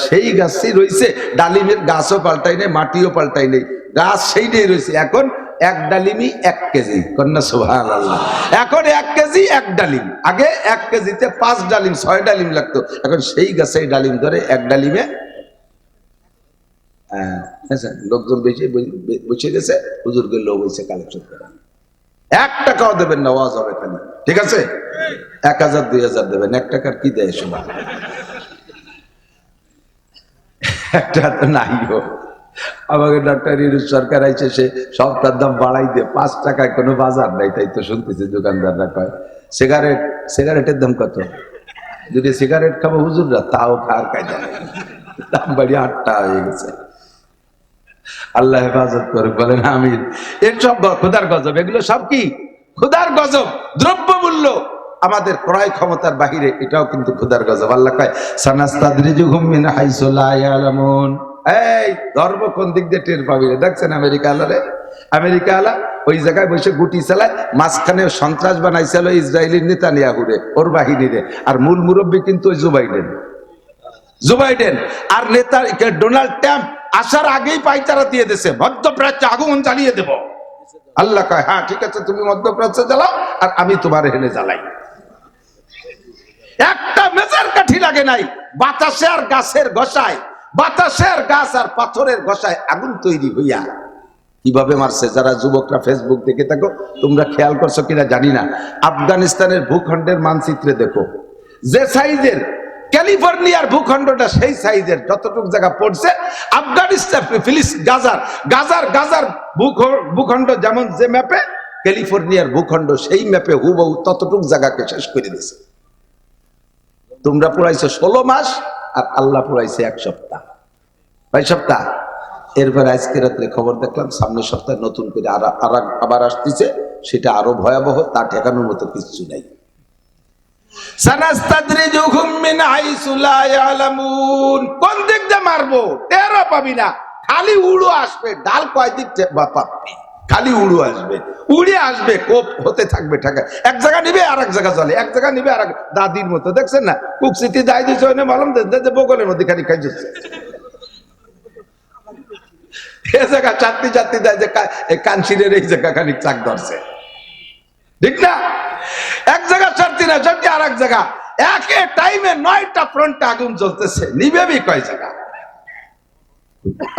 সেই গাছই রয়েছে, ডালিমের গাছও পাল্টাই নেই, মাটিও পাল্টাই নেই, গাছ সেইটাই রয়েছে। এখন 1 ডালিমই 1 কেজি, কন্যা সুবহানাল্লাহ। এখন 1 কেজি 1 ডালিম। আগে 1 কেজিতে 5 ডালিম 6 ডালিম লাগতো, এখন সেই গাছেই ডালিম ধরে 1 ডালিমে। লোকজন বেশি বসে গেছে, হুজুরকে লোক হয়েছে কালেকশন করে। 1 টাকাও দেবেন না, ওয়াজ হবে খালি। ঠিক আছে, 1000 2000 দেবেন, 1 টাকার কি দেয় সবাই? একটা তো নাইও। আমাকে ডক্টর ইউনূস সরকার আইছে, সে সবটার দাম বাড়াই দিয়ে 5 টাকায় কোনো বাজার নাই, তাই তো শুনতেছি দোকানদাররা কয়। সিগারেটের দাম কত? যদি সিগারেট খাবো হুজুররা, তাও খাওয়ার কায়দা নেই, দাম বাড়ি 8 টাকা হয়ে গেছে। আল্লাহ হেফাজত করুক, বলেন আমিন। এর সব খোদার গজব, এগুলো সব কি খোদার গজব। দ্রব্যমূল্য আমাদের ক্রয় ক্ষমতার বাহিরে, এটাও কিন্তু খোদার গজব। আল্লাহ কয় সানাস্তাদরিজুহুম মিন হাইসু লা ইয়ালামুন। এই ধর্ম কোন দিক দিয়ে টের পাবি রে? দেখছেন আমেরিকা আলারে, আমেরিকা আলা ওই জায়গায় বসে গুটি চালায়, মাঝখানে সন্ত্রাস বানাইছিল ইসরায়েলের নেতানিয়াহুরে, ওর বাহিনীরে। আর মূল মুরব্বী কিন্তু ওই জো বাইডেন। আর নেতা ডোনাল্ড ট্রাম্প আসার আগেই পাইচারা দিয়ে দিয়েছে, মধ্যপ্রাচ্যে আগুন জ্বালিয়ে দেব। আল্লাহ কয় হ্যাঁ ঠিক আছে, তুমি মধ্যপ্রাচ্যে জ্বালাও আর আমি তোমার হেনে জ্বালাই। একটা মেজার কাঠি লাগে নাই, বাতাসে আর গাছের ঘষায়, বাতাসে আর গাছ আর পাথরের ঘষায় আগুন তৈরি হইয়া কিভাবে মারছে। যারা যুবকরা ফেসবুক দেখে থাকো, তোমরা খেয়াল করছো কিনা জানি না, আফগানিস্তানের ভূখণ্ডের মানচিত্রে দেখো, যে সাইজের ক্যালিফোর্নিয়ার ভূখণ্ডটা, সেই সাইজের যতটুক জায়গা পড়ছে আফগানিস্তান, গাজার ভূখণ্ড যেমন যে ম্যাপে, ক্যালিফোর্নিয়ার ভূখণ্ড সেই ম্যাপে হুবহু ততটুক জায়গাকে শেষ করে দিয়েছে। তোমরা পড়াইছো 16 মাস আর আল্লাহ পড়াইছে 1 সপ্তাহ, 2 সপ্তাহ। এরপর আজকে রাত্রে খবর দেখলাম সামনের সপ্তাহে নতুন করে আবার আসতেছে, সেটা আরো ভয়াবহ, তা ঠেকানোর মতো কিছু নাই। সানাস্তাদরিজুহুম মিন হাইসু লা ইয়ালামুন। কোন দিক দিয়ে মারবো টেরও পাবি না, খালি উড়ো আসবে। ডাল কয় দিক পাবি, খালি উড়ো আসবে, উড়ে আসবে, কোপ হতে থাকবে। ঠাকা এক জায়গা নিবে আর এক জায়গা চলে, এক জায়গা নিবে আর দাদির মতো। দেখছেন না, কুকসিটি যাই দিচ্ছে ওই মালুম বগলের মধ্যে খালি খাই যাচ্ছে। এ জায়গা চারটি দেয় যে কানসিরের এই জায়গা খানিক চাক ধরছে, ঠিক না? এক জায়গা চারটি না, চারটি আর এক জায়গা, একে টাইমে 9টা ফ্রন্টে আগুন জ্বলতেছে, নিবেবি কয় জায়গা?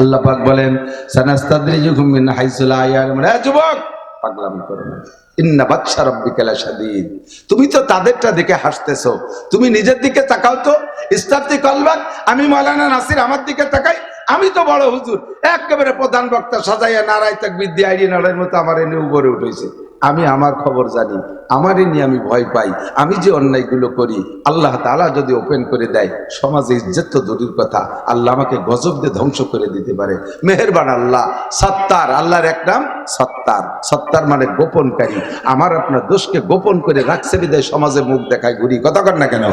আল্লাহ পাক বলেন সানাস্তাদরিজুহুম মিন হাইসু লা ইয়ালামুন। যুবক, পাগলামি করো না, ইন্না বাতশা রাব্বিকা লাশাদীদ। তুমি তো তাদেরটা দেখে হাসতেছো, তুমি নিজের দিকে তাকাও তো। ইস্তাফতি কলবাক, আমি মাওলানা নাসির আমার দিকে তাকাই, আমি তো বড় হুজুর, একেবারে প্রধান বক্তা সাজাইয়া নারায় তাকবীর দিয়ে আইডি নাড়ার মতো আমার এনে উপরে উঠেছে। আমি আমার খবর জানি, আমারই নিয়ে আমি ভয় পাই। আমি যে অন্যায়গুলো করি, আল্লাহ তাআলা যদি ওপেন করে দেয়, সমাজে ইজ্জত তো দূরের কথা, আল্লাহ আমাকে গজব দিয়ে ধ্বংস করে দিতে পারে। মেহেরবান আল্লাহ, সত্তার, আল্লাহর এক নাম সত্তার। সত্তার মানে গোপনকারী। আমার আপনার দোষকে গোপন করে রাখছে বিদায় সমাজে মুখ দেখায় ঘুরি। কথা কর না কেন?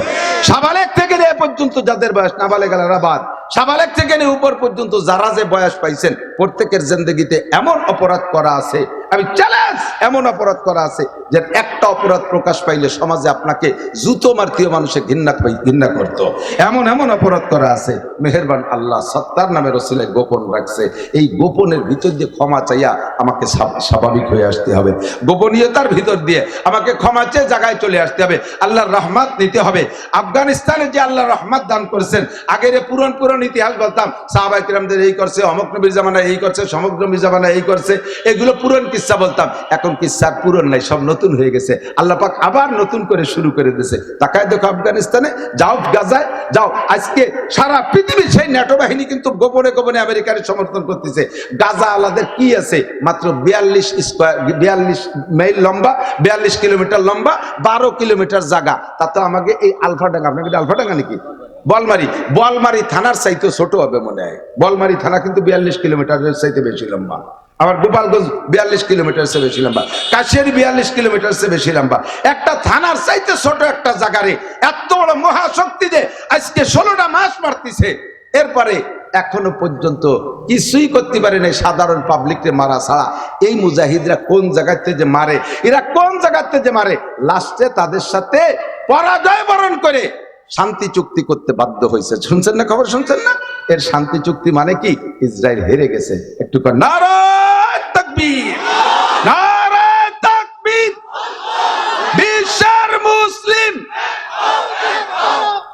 সাবালেক থেকে এ পর্যন্ত যাদের বয়স নাবালেগারা বাদ, সাবালেক থেকে নিয়ে উপর পর্যন্ত যারা যে বয়স পাইছেন প্রত্যেকের জিন্দেগিতে এমন অপরাধ করা আছে, আমি চ্যালেঞ্জ, এমন অপরাধ করা আছে যে একটা অপরাধ প্রকাশ পাইলে সমাজে আপনাকে জুতো মারতীয় মানুষে ঘৃণা করতো। এমন এমন অপরাধ করা আছে, মেহেরবান আল্লাহ সত্তার নামে রসুলে গোপন রাখছে। এই গোপনের ভিতর দিয়ে ক্ষমা চাইয়া আমাকে স্বাভাবিক হয়ে আসতে হবে, গোপনীয়তার ভিতর দিয়ে আমাকে ক্ষমা চেয়ে জায়গায় চলে আসতে হবে, আল্লাহর রহমত নিতে হবে। আফগানিস্তানে যে আল্লাহ রহমত দান করেছেন, আগের পুরন ইতিহাস বলতাম, সাহাবায়ে কেরামদের এই করছে, অমুক নবীর জামানায় এই করছে, সমগ্র নবীর জামানায় এই করছে, এগুলো পুরন কিসসা বলতাম। এখন কিসসার পুরন নাই, সব নতুন হয়ে গেছে। আল্লাহ পাক আবার নতুন করে শুরু করে দিয়েছে। তাকায় দেখো আফগানিস্তানে, যাও গাজায় যাও, আজকে সারা পৃথিবীর সেই ন্যাটো বাহিনী কিন্তু গোপনে গোপনে আমেরিকার সমর্থন করতেছে। গাজা আলাদের কি আছে, মাত্র 42 মাইল লম্বা, 42 কিলোমিটার লম্বা, 12 কিলোমিটার জায়গা। তা তো আমাকে এই আলফাডাঙ্গা, আপনাকে আলফাডাঙ্গা নাকি বলমারি থানার চাইতে ছোট হবে মনে হয়। বলমারি থানা কিন্তু 42 কিলোমিটারের চাইতে বেশি লম্বা। আবার গোপালগঞ্জ 42 কিলোমিটার সে বেশি লম্বা, কাশিয়ারি 42 কিলোমিটার সে বেশি লম্বা। একটা থানার চাইতে ছোট একটা জায়গারে এত বড় মহাশক্তি যে আজকে 16টা মাস মারতেছে, এরপরে এখনো পর্যন্ত কিছুই করতে পারে নাই সাধারণ পাবলিককে মারা ছাড়া। এই মুজাহিদরা কোন জায়গাতে যে মারে, এরা কোন জায়গাতে যে মারে, লাস্টে তাদের সাথে পরাজয় বরণ করে শান্তি চুক্তি করতে বাধ্য হয়েছে। শুনছেন না, খবর শুনছেন না? এর শান্তি চুক্তি মানে কি? ইসরায়েল হেরে গেছে। একটু নারায়ে তাকবীর, নারায়ে তাকবীর। বিশ্বের মুসলিম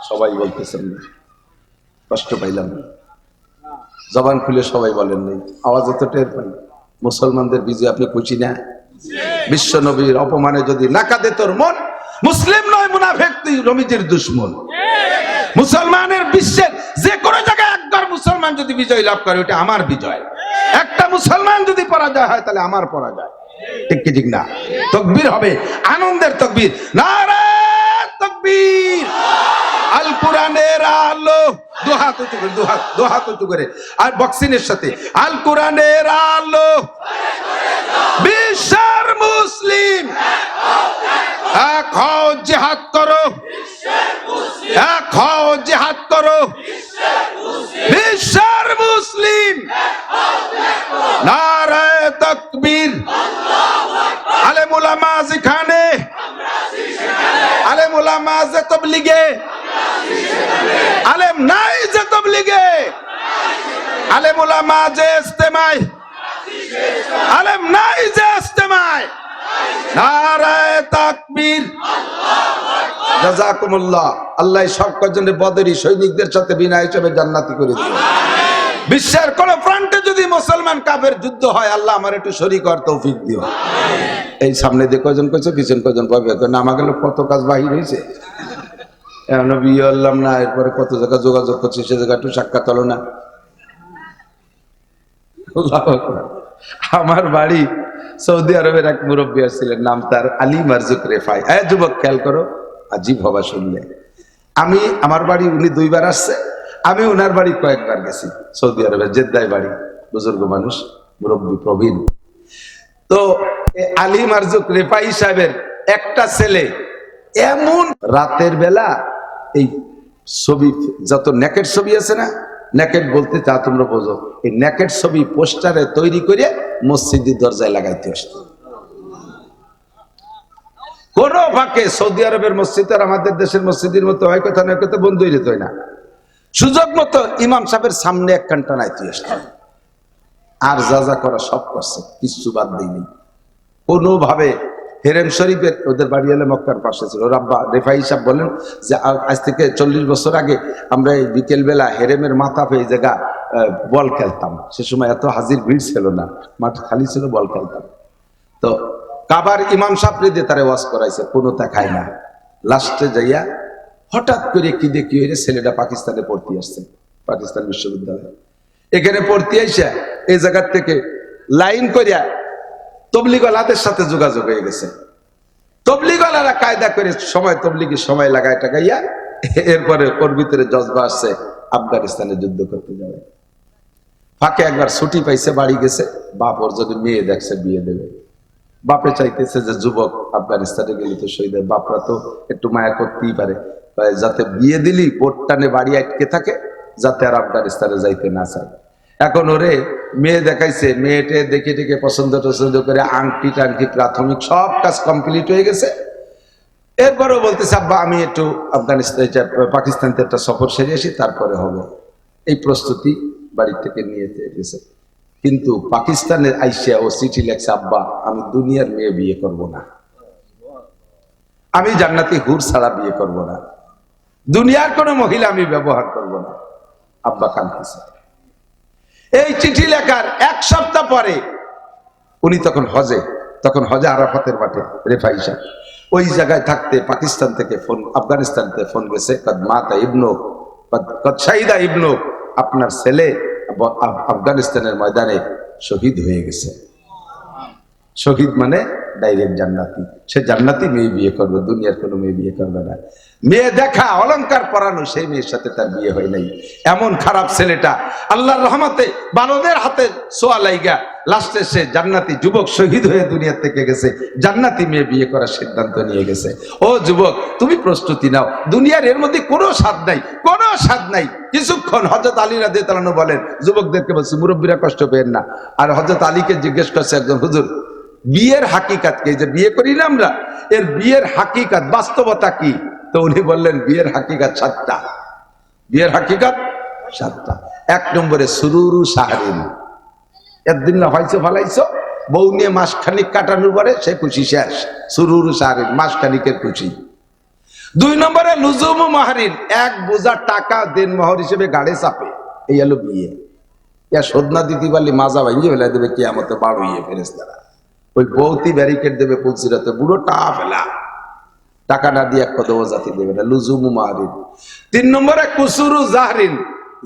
সবাই বলতেছেন না, কষ্ট পাইলাম, জবান খুলে সবাই বলেন নাই, আওয়াজ তো টের পাই। মুসলমানদের বিজয় আপনি খুশি না? বিশ্ব নবীর অপমানে যদি না কাঁদে তোর মন, মুসলিম নয় মুনাফিক, তুই রমিজের দুশমন। মুসলমানের বিশ্বের যে কোনো জায়গায় একবার মুসলমান যদি বিজয় লাভ করে, ওটা আমার বিজয়। একটা মুসলমান যদি পরাজয় হয়, তাহলে আমার পরাজয়। ঠিক কি ঠিক না? তাকবীর হবে, আনন্দের তাকবীর, নারায়ে তাকবীর। আল কোরআনের আলো, দুহাত উঁচু করে, দুহাত উঁচু করে, আর বক্সিনের সাথে, আল কোরআনের আলো, বিশ্বের মুসলিম এক হও, জিহাদ করো, এক হও, জিহাদ করো, বিশ্বের মুসলিম। নারায়ে তাকবীর। আলেম উলামা যেখানে, আলেম উলামা যে তাবলীগে, আলেম নাই যে তাবলীগে, আলেম উলামা যে ইজতেমায়, আলেম নাই যে ইজতেমায়। নারায়ে তাকবীর। জাযাকুমুল্লাহ। আল্লাহ সব কজনে বদরি সৈনিকদের সাথে বিনা হিসেবে জান্নাতি করে দিবেন। বিশ্বের কোন প্রান্তে যদি মুসলমান কাফের যুদ্ধ হয়, আল্লাহ আমার একটু শরীক হওয়ার তৌফিক দিও। এই সামনে দিয়ে কয়জন কইছে, পিছন কয়জন পাবে, নামা গেল কত কাজ বাহির হয়েছে। এখন বিয়ে হলাম না, এরপরে কত জায়গা যোগাযোগ করছে, সে জায়গা একটু সাক্ষাৎ হলো না। আমার বাড়ি সৌদি আরবের এক মুরব্বী আসছিলেন, নাম তার আলী মারজুক রেফাই। যুবক খেয়াল করো, আজীব হবা শুনলে। আমি, আমার বাড়ি উনি 2 বার আসছে, আমি ওনার বাড়ি কয়েকবার গেছি। সৌদি আরবের জেদ্দায় বাড়ি, বুজুর্গ মানুষ, মুরব্বী প্রবীণ। তো আলী মারজুক রেফাই সাহেবের একটা ছেলে এমন রাতের বেলা এই ছবি, যত নেকেট ছবি আছে না, নেকেট বলতে তা তোমরা বোঝো, এই নেকেট ছবি পোস্টারে তৈরি করে মসজিদের দরজায় লাগাইতে আসতো। কোন ফাঁকে সৌদি আরবের মসজিদ আর আমাদের দেশের মসজিদের মতো হয় কথা নয়, কথা বন্ধ হয়ে যেত না। সুযোগ মতো ইমাম সাহেবের সামনে এক ঘন্টা নাইতে আসতো, আর যা যা করা সব করছে, কিচ্ছু বাদ দেয়নি কোনোভাবে। হেরেম শরীফের, ওদের বাড়ি হলে মক্কার পাশে ছিল। রাব্বা রেফাই সাহেব বলেন যে আজ থেকে 40 বছর আগে আমরা এই বিকেল বেলা হেরেমের মাথা পেয়ে জায়গা বল খেলতাম। সে সময় এত হাজির ভিড় ছিল না, মাঠ খালি ছিল, বল খেলতাম। তো কাবার ইমাম সাহেব দিয়ে তারে ওয়াজ করাইছে, কোনো তা খায় না। লাস্টে যাইয়া হঠাৎ করে কি দেখি হইলে ছেলেটা পাকিস্তানে পড়তে আসছে, পাকিস্তান বিশ্ববিদ্যালয়ে। এখানে পড়তে আইসা এই জায়গার থেকে লাইন করিয়া তবলিগওয়ালাদের সাথে যোগাযোগ হয়ে গেছে। তবলিগওয়ালারা কায়দা করে সময়, তবলিগি সময় লাগায় টাকাইয়া, এরপরে ওর ভিতরে জজবা আসছে আফগানিস্তানে যুদ্ধ করতে যাবে। ফাঁকে একবার ছুটি পাইছে, বাড়ি গেছে, বাপ ওর যদি মেয়ে দেখছে বিয়ে দেবে। বাপে চাইতেছে যে যুবক আফগানিস্তানে গেলে তো শহীদ, বাপরা তো একটু মায়া করতেই পারে, যাতে বিয়ে দিলি বোট টানে বাড়ি আটকে থাকে, যাতে আর আফগানিস্তানে যাইতে না চায়। এখন ওরে মেয়ে দেখাইছে, মেয়েটে দেখে দেখে পছন্দ টছন্দ করে আংটি টাংটি প্রাথমিক সব কাজ কমপ্লিট হয়ে গেছে। এরপরেও বলতেছে আব্বা আমি একটু আফগানিস্তান পাকিস্তানতে একটা সফর সেরে আসি, তারপরে হবে। এই প্রস্তুতি বাড়ি থেকে নিয়ে গেছে। কিন্তু পাকিস্তানের আইসিয়া ও চিঠি লেখছে, আব্বা আমি দুনিয়ার মেয়ে বিয়ে করব না, আমি জান্নাতি হুর ছাড়া বিয়ে করব না, দুনিয়ার কোন মহিলা আমি ব্যবহার করব না। আব্বা কাঁদতেছে। এই চিঠি লেখার এক সপ্তাহ পরে উনি তখন হজে আরাফাতের মাঠে রেফাই সাহেব ওই জায়গায় থাকতে পাকিস্তান থেকে ফোন, আফগানিস্তান থেকে ফোন গেছে, কদ মাতা ইবনু কদ শাহিদা ইবনু, আপনার ছেলে আফগানিস্তানের ময়দানে শহীদ হয়ে গেছে। শহীদ মানে ডাইরেক্ট জান্নাতি, সে জান্নাতি মেয়ে বিয়ে করবে, দুনিয়ার কোনো মেয়ে বিয়ে করবে না। মেয়ে দেখা অলংকার পরানো সেই মেয়ের সাথে তার বিয়ে হয় নাই। এমন খারাপ ছেলেটা আল্লাহর রহমতে বালদের হাতে সোয়া লাইগা লাস্টে সে জান্নাতি যুবক শহীদ হয়ে দুনিয়া থেকে গেছে, জান্নাতি মেয়ে বিয়ে করার সিদ্ধান্ত নিয়ে গেছে। ও যুবক তুমি প্রস্তুতি নাও, দুনিয়ার এর মধ্যে কোনো স্বাদ নাই, কোনো স্বাদ নাই। কিছুক্ষণ হযরত আলী রাদিয়াল্লাহু আনহু বলেন, যুবকদেরকে বলছি মুরব্বীরা কষ্ট পেয়েন না। আর হযরত আলীকে জিজ্ঞেস করছে একজন, হুজুর বিয়ের হাকিকাত কি, যে বিয়ে করি না আমরা, এর বিয়ের হাকিকাত বাস্তবতা কি? তো উনি বললেন বিয়ের হাকিকাত 7টা। বিয়ের হাকিকাত 7টা। 1 নম্বরে সুরুরু শাহরিন, একদিন না হয়েছে ফালাইছো, বউ নিয়ে মাসখানিক কাটানোর পরে সে খুশি শেষ, সুরুরু শাহরিন, মাসখানিকের খুশি। 2 নম্বরে লুজুমু মাহরিন, 1 বোঝা টাকা দেন মোহর হিসেবে গাড়ে চাপে, এই হলো বিয়ে। ইয়া সদনা দিতে পারলে মাজা ভাঙিয়ে ফেলে দেবে কিয়ামতে বার হইয়ে ফেরেশতারা। ওই বউতি ব্যারিকেড দেবে পুলসিরাতে, বুড়ো টা ফেলা, টাকা না দিয়ে এক কদম জাতি দেবে না, লুজুমু মাহরিন। 3 নম্বরে কুসুরু জাহরিন,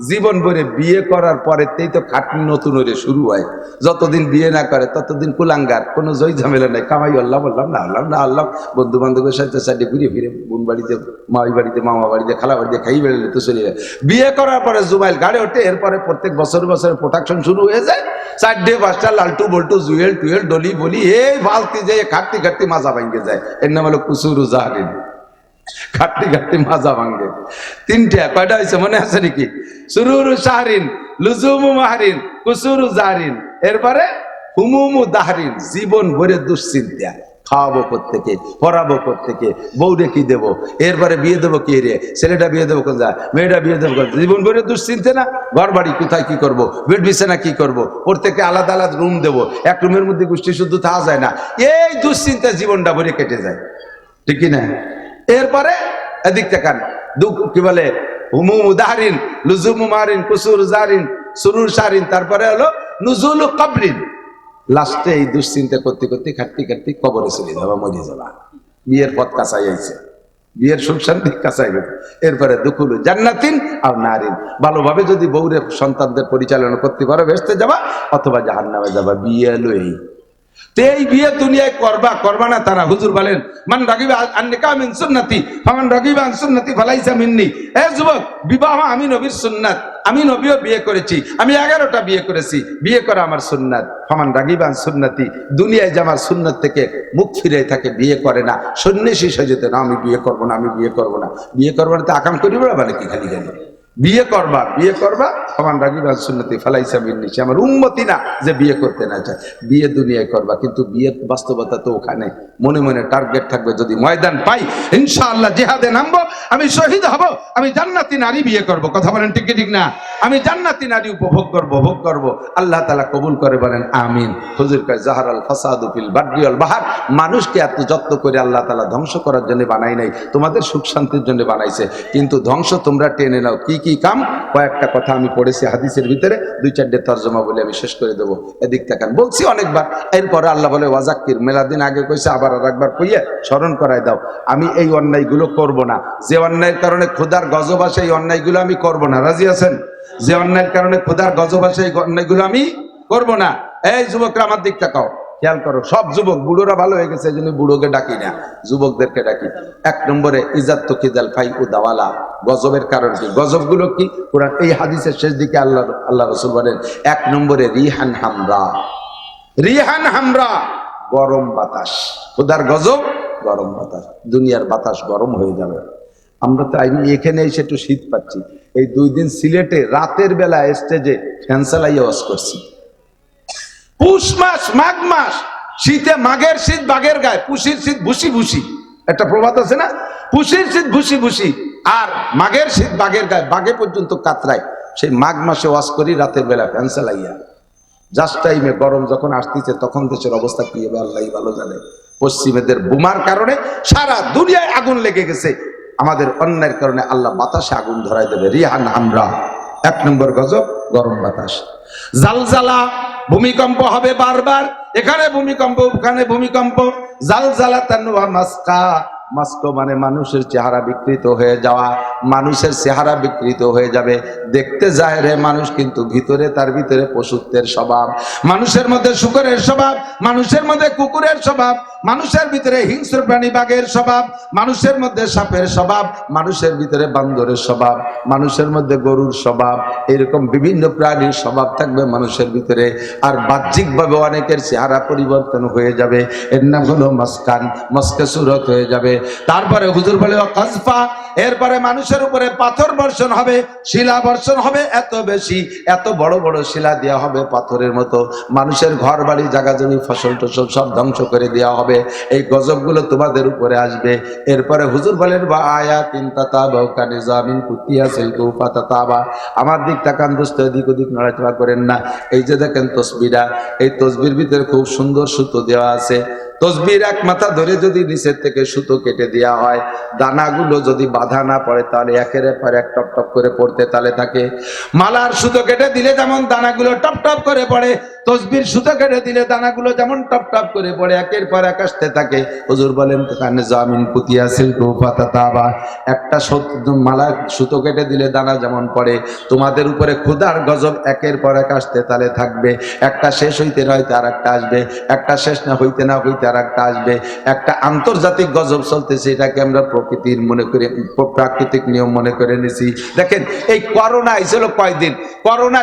জীবন ভরে বিয়ে করার পরেতেই তো খাটনি নতুন হয়ে শুরু হয়। যতদিন বিয়ে না করে ততদিন কুলাঙ্গার, কোনো জয় ঝামেলা নাই, কামাই আল্লাহ বললাম না আল্লাহ না আল্লাহ, বন্ধু বান্ধবের সাথে সাথে ঘুরে ফিরে বোন বাড়িতে, মাই বাড়িতে, মামা বাড়িতে, খালা বাড়িতে খাই বেড়ালে তো চলে যায়। বিয়ে করার পরে জুমাইল গাড়ি ওঠে, এরপরে প্রত্যেক বছর প্রোডাকশন শুরু হয়ে যায়। 4ডে 5টা লালটু বল্টু জুয়েল টুয়েল ডলি বলি এই ফালতি যায়, খাটতি খাটতি মাজা ভাঙ্গে যায়। এর নাম হলো কুসুরু জাহরিন, খাটতে খাটতে মাজা ভাঙ্গে। 3টা, কয়টা হয়েছে মনে আছে নাকি? সুরুরু শাহরিন, লুজুমু মাহরিন, কুসুরু জাহরিন, এরপরে হুমুমু দাহরিন, জীবন ভরে দুশ্চিন্তা, খাওয়াবো কোত্থেকে, পড়াবো কোত্থেকে, বউরে কি দেবো, এরপরে বিয়ে দেবো কি রে, ছেলেটা বিয়ে দেবো কোন যায়, মেয়েটা বিয়ে দেবো, জীবন ভরে দুশ্চিন্তা না, ঘর বাড়ি কোথায় কি করবো, বেড বিছানা কি করবো, প্রত্যেকে আলাদা আলাদা রুম দেবো, এক রুমের মধ্যে গোষ্ঠী শুদ্ধ থাকা যায় না, এই দুশ্চিন্তা জীবনটা ভরে কেটে যায়, ঠিক কিনা? এরপরে এদিক তাকান, কি বলে হুমুমু দাহরিন, লুজুমু মাহরিন, কুসুরু জাহরিন, সুরুর শাহরিন, তারপরে হলো নুজুলু কবরিন। লাস্টে এই দুশ্চিন্তা করতে করতে খাটতে খাটতে কবরে চলে যাবা, মরে যাবা। বিয়ের পথ কাছাই আইছে, বিয়ের সুখ শান্তি কাছাই গেছে। এরপরে দুখুলু জান্নাতিন আর নারিন, ভালোভাবে যদি বউরে সন্তানদের পরিচালনা করতে পারো বেহেশতে যাবা, অথবা জাহান্নামে যাবা। বিয়ে হলো এই। তো এই বিয়ে দুনিয়ায় করবা না তারা, হুজুর বলেন মান রাগিবা আন নিকাহ মিন সুন্নতি ফামান রাগিবা আন সুন্নতি ফালাইসা মিন্নি। এ যুবক, বিবাহ আমি নবীর সুন্নাত, আমি নবীও বিয়ে করেছি, আমি 11টা বিয়ে করেছি, বিয়ে করা আমার সুন্নাত। ফামান রাগিবা আন সুন্নতি, দুনিয়ায় যে আমার সুন্নাত থেকে মুখ ফিরে থাকে, বিয়ে করে না, সন্ন্যাসী সেজেতে না, আমি বিয়ে করবো না, আমি বিয়ে করবো না। বিয়ে করবো না তো আকাম করিব না মানে কি, খালি খালি বিয়ে করবা, বিয়ে করবা, ফামান রাগিবা আন সুন্নতি ফালাইসা মিন্নি, সে আমার উম্মতি না যে বিয়ে করতে না চায়। বিয়ে দুনিয়ায় করবা, কিন্তু বিয়ের বাস্তবতা তো ওখানে। মনে মনে টার্গেট থাকবে, যদি ময়দান পাই ইনশাআল্লাহ জিহাদে নামবো, আমি শহীদ হব, আমি জান্নাতি নারী বিয়ে করব। কথা বলেন ঠিক ঠিক না? আমি জান্নাতি নারী উপভোগ করব, ভোগ করব। আল্লাহ তাআলা কবুল করে বলেন আমিন। হুজুর কয় জাহারাল ফাসাদু ফিল বাররি ওয়াল বাহর, মানুষকে এত যত্ন করে আল্লাহ তাআলা ধ্বংস করার জন্য বানাই নাই, তোমাদের সুখ শান্তির জন্য বানাইছে। কিন্তু ধ্বংস তোমরা টেনে নাও। কি কি কাম? কয়েকটা কথা আমি পড়েছি হাদিসের ভিতরে, 2-4টে তরজমা বলে আমি শেষ করে দেবো। এদিক তাকান, বলছি অনেকবার। এরপরে আল্লাহ বলে ওয়াজাক্কির, মেলাদিন আগে কইছে, আবার আর একবার কইয়া স্মরণ করায় দাও। আমি এই অন্যায়গুলো করব না, যে অন্যায়ের কারণে খোদার গজব আসে, এই অন্যায়গুলো আমি করব না। রাজি আছেন? যে অন্যায়ের কারণে খোদার গজব আসে, এই অন্যায়গুলো আমি করব না। এই যুবকরা আমার দিক তাকাও, খেয়াল করো। সব যুবক, বুড়োরা ভালো হয়ে গেছে, এই জন্য বুড়োকে ডাকি না, যুবকদেরকে ডাকি। 1 নম্বরে ইজাত তকিদাল ফাই ও দাওয়ালা, গজবের কারণ কি, গজবগুলো কি? কোরআন এই হাদিসের শেষ দিকে আল্লাহ রাসূল বলেন 1 নম্বরে রিহান হামরা, রিহান হামরা, গরম বাতাস। খোদার গজব, গরম বাতাস। দুনিয়ার বাতাস গরম হয়ে যাবে। আমরা তো এখানে এসে একটু শীত পাচ্ছি, এই 2 দিন সিলেটে রাতের বেলা স্টেজে ফ্যান চালাইয়া ওয়াজ করছি। পুষ মাস, মাঘ মাস, শীতে মাঘের শীত বাঘের গায়ে, পুষির শীত ভুসি ভুসি, একটা প্রবাদ আছে না, পুষির শীত ভুসি ভুসি, আর মাঘের শীত বাঘের গায়ে, বাঘে পর্যন্ত কাতরায়। সেই মাঘ মাসে ওয়াজ করি রাতের বেলা ফ্যান চালাইয়া। জাস্ট টাইমে গরম যখন আসতেছে তখন দেশের অবস্থা কি হবে আল্লাহই ভালো জানে। পশ্চিমেদের বোমার কারণে সারা দুনিয়ায় আগুন লেগে গেছে, আমাদের অন্যায়ের কারণে আল্লাহ বাতাসে আগুন ধরাই দেবে। রিহান আমরা 1 নম্বর গজব গরম বাতাস। জালজালা, ভূমিকম্প হবে বারবার, এখানে ভূমিকম্প ওখানে ভূমিকম্প। জালজালাতান ওয়া মাসকা, মাস্ক মানে মানুষের চেহারা বিকৃত হয়ে যাওয়া, মানুষের চেহারা বিকৃত হয়ে যাবে। দেখতে যায় রে মানুষ, কিন্তু ভিতরে তার ভিতরে পশুত্বের স্বভাব, মানুষের মধ্যে শূকরের স্বভাব, মানুষের মধ্যে কুকুরের স্বভাব, মানুষের ভিতরে হিংস্র প্রাণী বাঘের স্বভাব, মানুষের মধ্যে সাপের স্বভাব, মানুষের ভিতরে বান্দরের স্বভাব, মানুষের মধ্যে গরুর স্বভাব, এরকম বিভিন্ন প্রাণীর স্বভাব থাকবে মানুষের ভিতরে। আর বাহ্যিকভাবে অনেকের চেহারা পরিবর্তন হয়ে যাবে, এর নাম হলো মাসকান, মস্কে সুরত হয়ে যাবে। তারপরে হুজুর বলে কাজফা, এরপরে মানুষের উপরে পাথর বর্ষণ হবে, শিলা বর্ষণ হবে, এত বেশি, এত বড় বড় শিলা দেওয়া হবে পাথরের মতো, মানুষের ঘর বাড়ি জায়গা জমি ফসল টসল সব ধ্বংস করে দেওয়া হবে। এই গজবগুলো তোমাদের উপরে আসবে। এরপরে হুজুর বলেন বা আয়াতিন তাতাবা কানিজামিন কুতিয়া সিলকু ফাতাতাবা, আমার দিক তাকান দোস্ত, এদিক ওদিক নড়াচড়া করেন না। এই যে দেখেন তসবিরা, এই তসবির ভিতরে খুব সুন্দর সুতো দেওয়া আছে। তসবির এক মাথা ধরে যদি নিচের থেকে সুতো কেটে দেওয়া হয়, দানাগুলো যদি বাধা না পড়ে তাহলে একের পর এক টপ টপ করে পড়তে তালে থাকে। মালার সুতো কেটে দিলে যেমন দানাগুলো টপ টপ করে পড়ে, তসবির সুতো কেটে দিলে দানাগুলো যেমন টপ টপ করে পড়ে, একের পর এক আসতে থাকে। হুজুর বলেন কানে জামিন পুতিয়া সিলকু ফাতাতাবা, একটা মালার সুতো কেটে দিলে দানা যেমন পড়ে, তোমাদের উপরে ক্ষুধার গজব একের পর এক আসতে তালে থাকবে। একটা শেষ হইতে না হইতে আর একটা আসবে, একটা শেষ না হইতে না হইতে আর একটা আসবে। একটা আন্তর্জাতিক গজব চলতেছে, এটাকে আমরা প্রকৃতির মনে করে, প্রাকৃতিক নিয়ম মনে করে নিছি। দেখেন এই করোনা ছিল কয়দিন, করোনা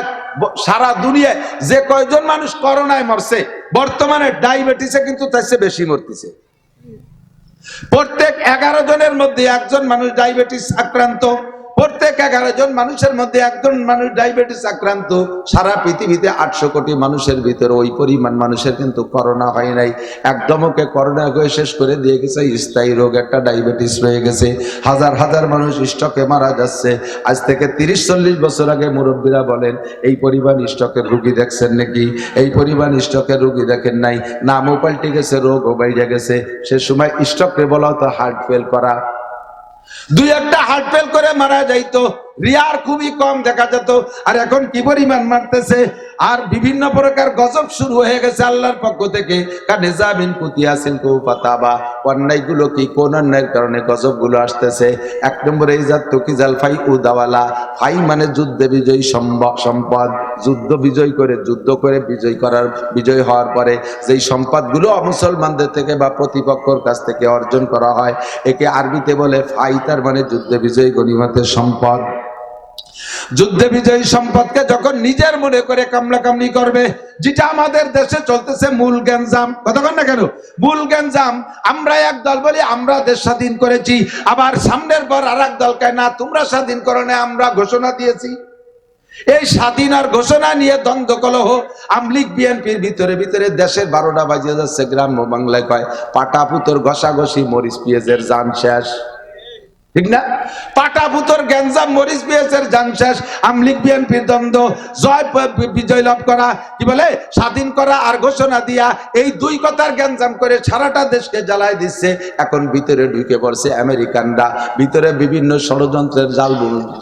সারা দুনিয়ায় যে কয়জন মানুষ করোনায় মরছে, বর্তমানে ডায়াবেটিসে কিন্তু তার চেয়ে বেশি মরতেছে। প্রত্যেক 11 জনের মধ্যে একজন মানুষ ডায়াবেটিস আক্রান্ত, প্রত্যেক 11 জন মানুষের মধ্যে একজন মানুষ ডায়াবেটিস আক্রান্ত। সারা পৃথিবীতে 800 কোটি মানুষের ভিতরে ওই পরিমাণ মানুষের কিন্তু করোনা হয় নাই। একদমকে করোনা হয়ে শেষ করে দিয়ে গেছে স্থায়ী রোগ, একটা ডায়াবেটিস রয়ে গেছে। হাজার হাজার মানুষ স্ট্রোকে মারা যাচ্ছে। আজ থেকে 30-40 বছর আগে মুরব্বীরা বলেন এই পরিমাণ স্ট্রোকের রোগী দেখছেন নাকি, এই পরিমাণ স্ট্রোকের রোগী দেখেন নাই, নামও পাল্টে গেছে, রোগও বাইরে গেছে। সে সময় স্ট্রোককে বলা হতো হার্ট ফেল করা, 2-1টা হার্ট ফেল করে মারা যাইতো, রিয়ার খুবই কম দেখা যেত। আর এখন কি পরিমাণ মারতেছে, আর বিভিন্ন প্রকার গজব শুরু হয়ে গেছে আল্লাহর পক্ষ থেকে। কানিজামিন কুতিয়া সিলকু ফাতাবা, অন্যায়গুলো কি, কোন অন্যায়ের কারণে গজবগুলো আসতেছে। 1 নম্বরে ইজাত তুকিজাল ফাই উদাওয়ালা, ফাই মানে যুদ্ধে বিজয়ী সম্পদ, যুদ্ধ বিজয় করে, যুদ্ধ করে বিজয় হওয়ার পরে যেই সম্পদগুলো মুসলমানদের থেকে বা প্রতিপক্ষের কাছ থেকে অর্জন করা হয়, একে আরবিতে বলে ফাই, তার মানে যুদ্ধে বিজয়ী গনিমতের সম্পদ। যুদ্ধে বিজয়ী সম্পদকে যখন নিজের মনে করে কামলা কামলি করবে, যেটা আমাদের দেশে চলতেছে মূল গ্যাঞ্জাম, কথা বল না কেন, মূল গ্যাঞ্জাম। আমরা এক দল বলি আমরা দেশ স্বাধীন করেছি, আবার সামনের পর আর এক দল কয় না তোমরা স্বাধীন করো না, আমরা ঘোষণা দিয়েছি। এই স্বাধীন আর ঘোষণা নিয়ে দ্বন্দ্ব কলহ আমলিগ বিএনপির ভিতরে ভিতরে দেশের 12টা বাজিয়ে যাচ্ছে। গ্রাম্য বাংলায় কয় পাটাপুতর ঘষাঘষি, মরিচ পেঁয়াজের জান শেষ, ঠিক না? পাটাপুতর গ্যাঞ্জাম, মরিচ পেঁয়াজের জান শেষ, আমলিগ বিএনপির দ্বন্দ্ব, বিজয় লাভ করা, কি বলে স্বাধীন করা আর ঘোষণা দিয়া, এই 2 কথার গ্যাঞ্জাম করে সারাটা দেশকে জ্বালায় দিচ্ছে। এখন ভিতরে ঢুকে পড়ছে আমেরিকানরা, ভিতরে বিভিন্ন ষড়যন্ত্রের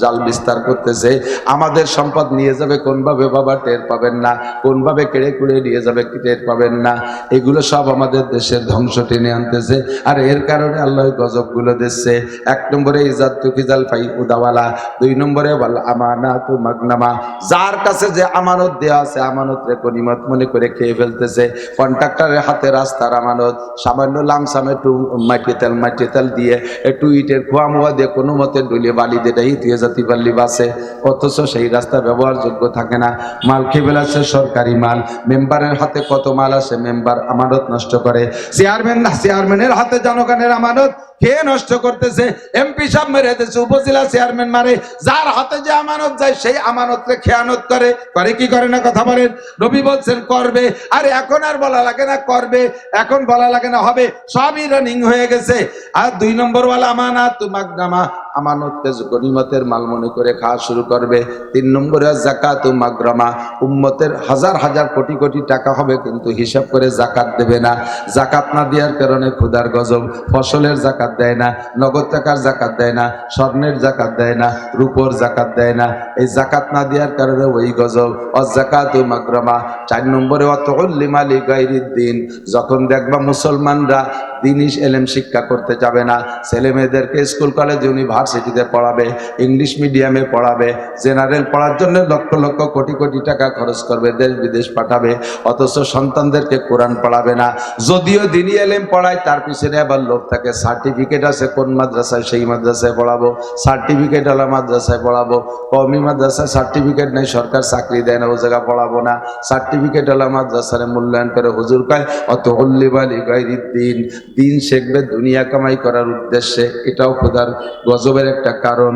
জাল বিস্তার করতেছে। আমাদের সম্পদ নিয়ে যাবে কোনভাবে বাবা টের পাবেন না, কোনভাবে কেড়ে কুড়ে নিয়ে যাবে টের পাবেন না। এগুলো সব আমাদের দেশের ধ্বংস টেনে আনতেছে, আর এর কারণে আল্লাহ গজবগুলো দিচ্ছে। 1 নম্বরে ইজাত তুকিজাল ফাই উদাওয়ালা, 2 নম্বরে ওয়াল আমানাতু মাগনামা, যার কাছে যে আমানত দেয়া আছে আমানত রে গনিমত মনে করে খেয়ে ফেলতেছে। কন্ট্রাক্টরের হাতে রাস্তার আমানত, সামান্য লামসামে একটু মাটি তেল দিয়ে, একটু ইটের খোয়া মোয়া দিয়ে কোনো মতে ডলিয়ে বালি দিয়ে জাতি পাল্লি বাসে, অথচ সেই রাস্তা ব্যবহারযোগ্য থাকে না, মাল খেয়ে ফেলাচ্ছে সরকারি মাল। মেম্বারের হাতে কত মাল আসে, মেম্বার আমানত নষ্ট করে। চেয়ারম্যানের হাতে জনগণের আমানত, খেয়ে নষ্ট করতেছে, এমপি সাহেব মেরে দিতেছে, উপজেলা চেয়ারম্যান মারে, যার হাতে যে আমানত যায় সেই আমানতকে খেয়ানত করে, করে কি করে না কথা বলেন? নবী বলছেন করবে। আর এখন আর বলা লাগে না করবে, এখন বলা লাগে না হবে, সবই রানিং হয়ে গেছে। আর 2 নম্বর ওয়ালা আমানাত মাগনামা, আমানতকে গনিমতের মাল মনে করে খাওয়া শুরু করবে। 3 নম্বরে যাকাত মাগরামা, উম্মতের হাজার হাজার কোটি কোটি টাকা হবে কিন্তু হিসাব করে যাকাত দেবে না। যাকাত না দেওয়ার কারণে ক্ষুধার গজব, ফসলের যাকাত দেয় না, নগদ টাকার যাকাত দেয় না, স্বর্ণের যাকাত দেয় না, রূপোর যাকাত দেয় না। এই যাকাত না দেওয়ার কারণে ওই গজব। অযাকাতু মাগরামা। 4 নম্বরে ওয়াতুল্লিমা লিগাইরিদ্দিন, যখন দেখবা মুসলমানরা দিনী এলেম শিক্ষা করতে যাবে না, ছেলে মেয়েদেরকে স্কুল কলেজ ইউনিভার্সিটিতে পড়াবে, ইংলিশ মিডিয়ামে পড়াবে, জেনারেল পড়ার জন্য লক্ষ লক্ষ কোটি কোটি টাকা খরচ করবে, দেশ বিদেশ পাঠাবে, অথচ সন্তানদেরকে কোরআন পড়াবে না। যদিও দিনী এলেম পড়ায়, তার পিছনে আবার লোক থাকে, সার্টিফিকেট আছে কোন মাদ্রাসায় সেই মাদ্রাসায় পড়াবো, সার্টিফিকেট আলা মাদ্রাসায় পড়াবো, কওমি মাদ্রাসায় সার্টিফিকেট নেই, সরকার চাকরি দেয় না, ও জায়গা পড়াবো না, সার্টিফিকেট আলা মাদ্রাসার মূল্যায়ন করে। হুজুর কয় অতুল্লিমা লিগাইরিদ্দিন, দিন শিখবে দুনিয়া কামাই করার উদ্দেশ্যে, এটাও খোদার গজবের একটা কারণ।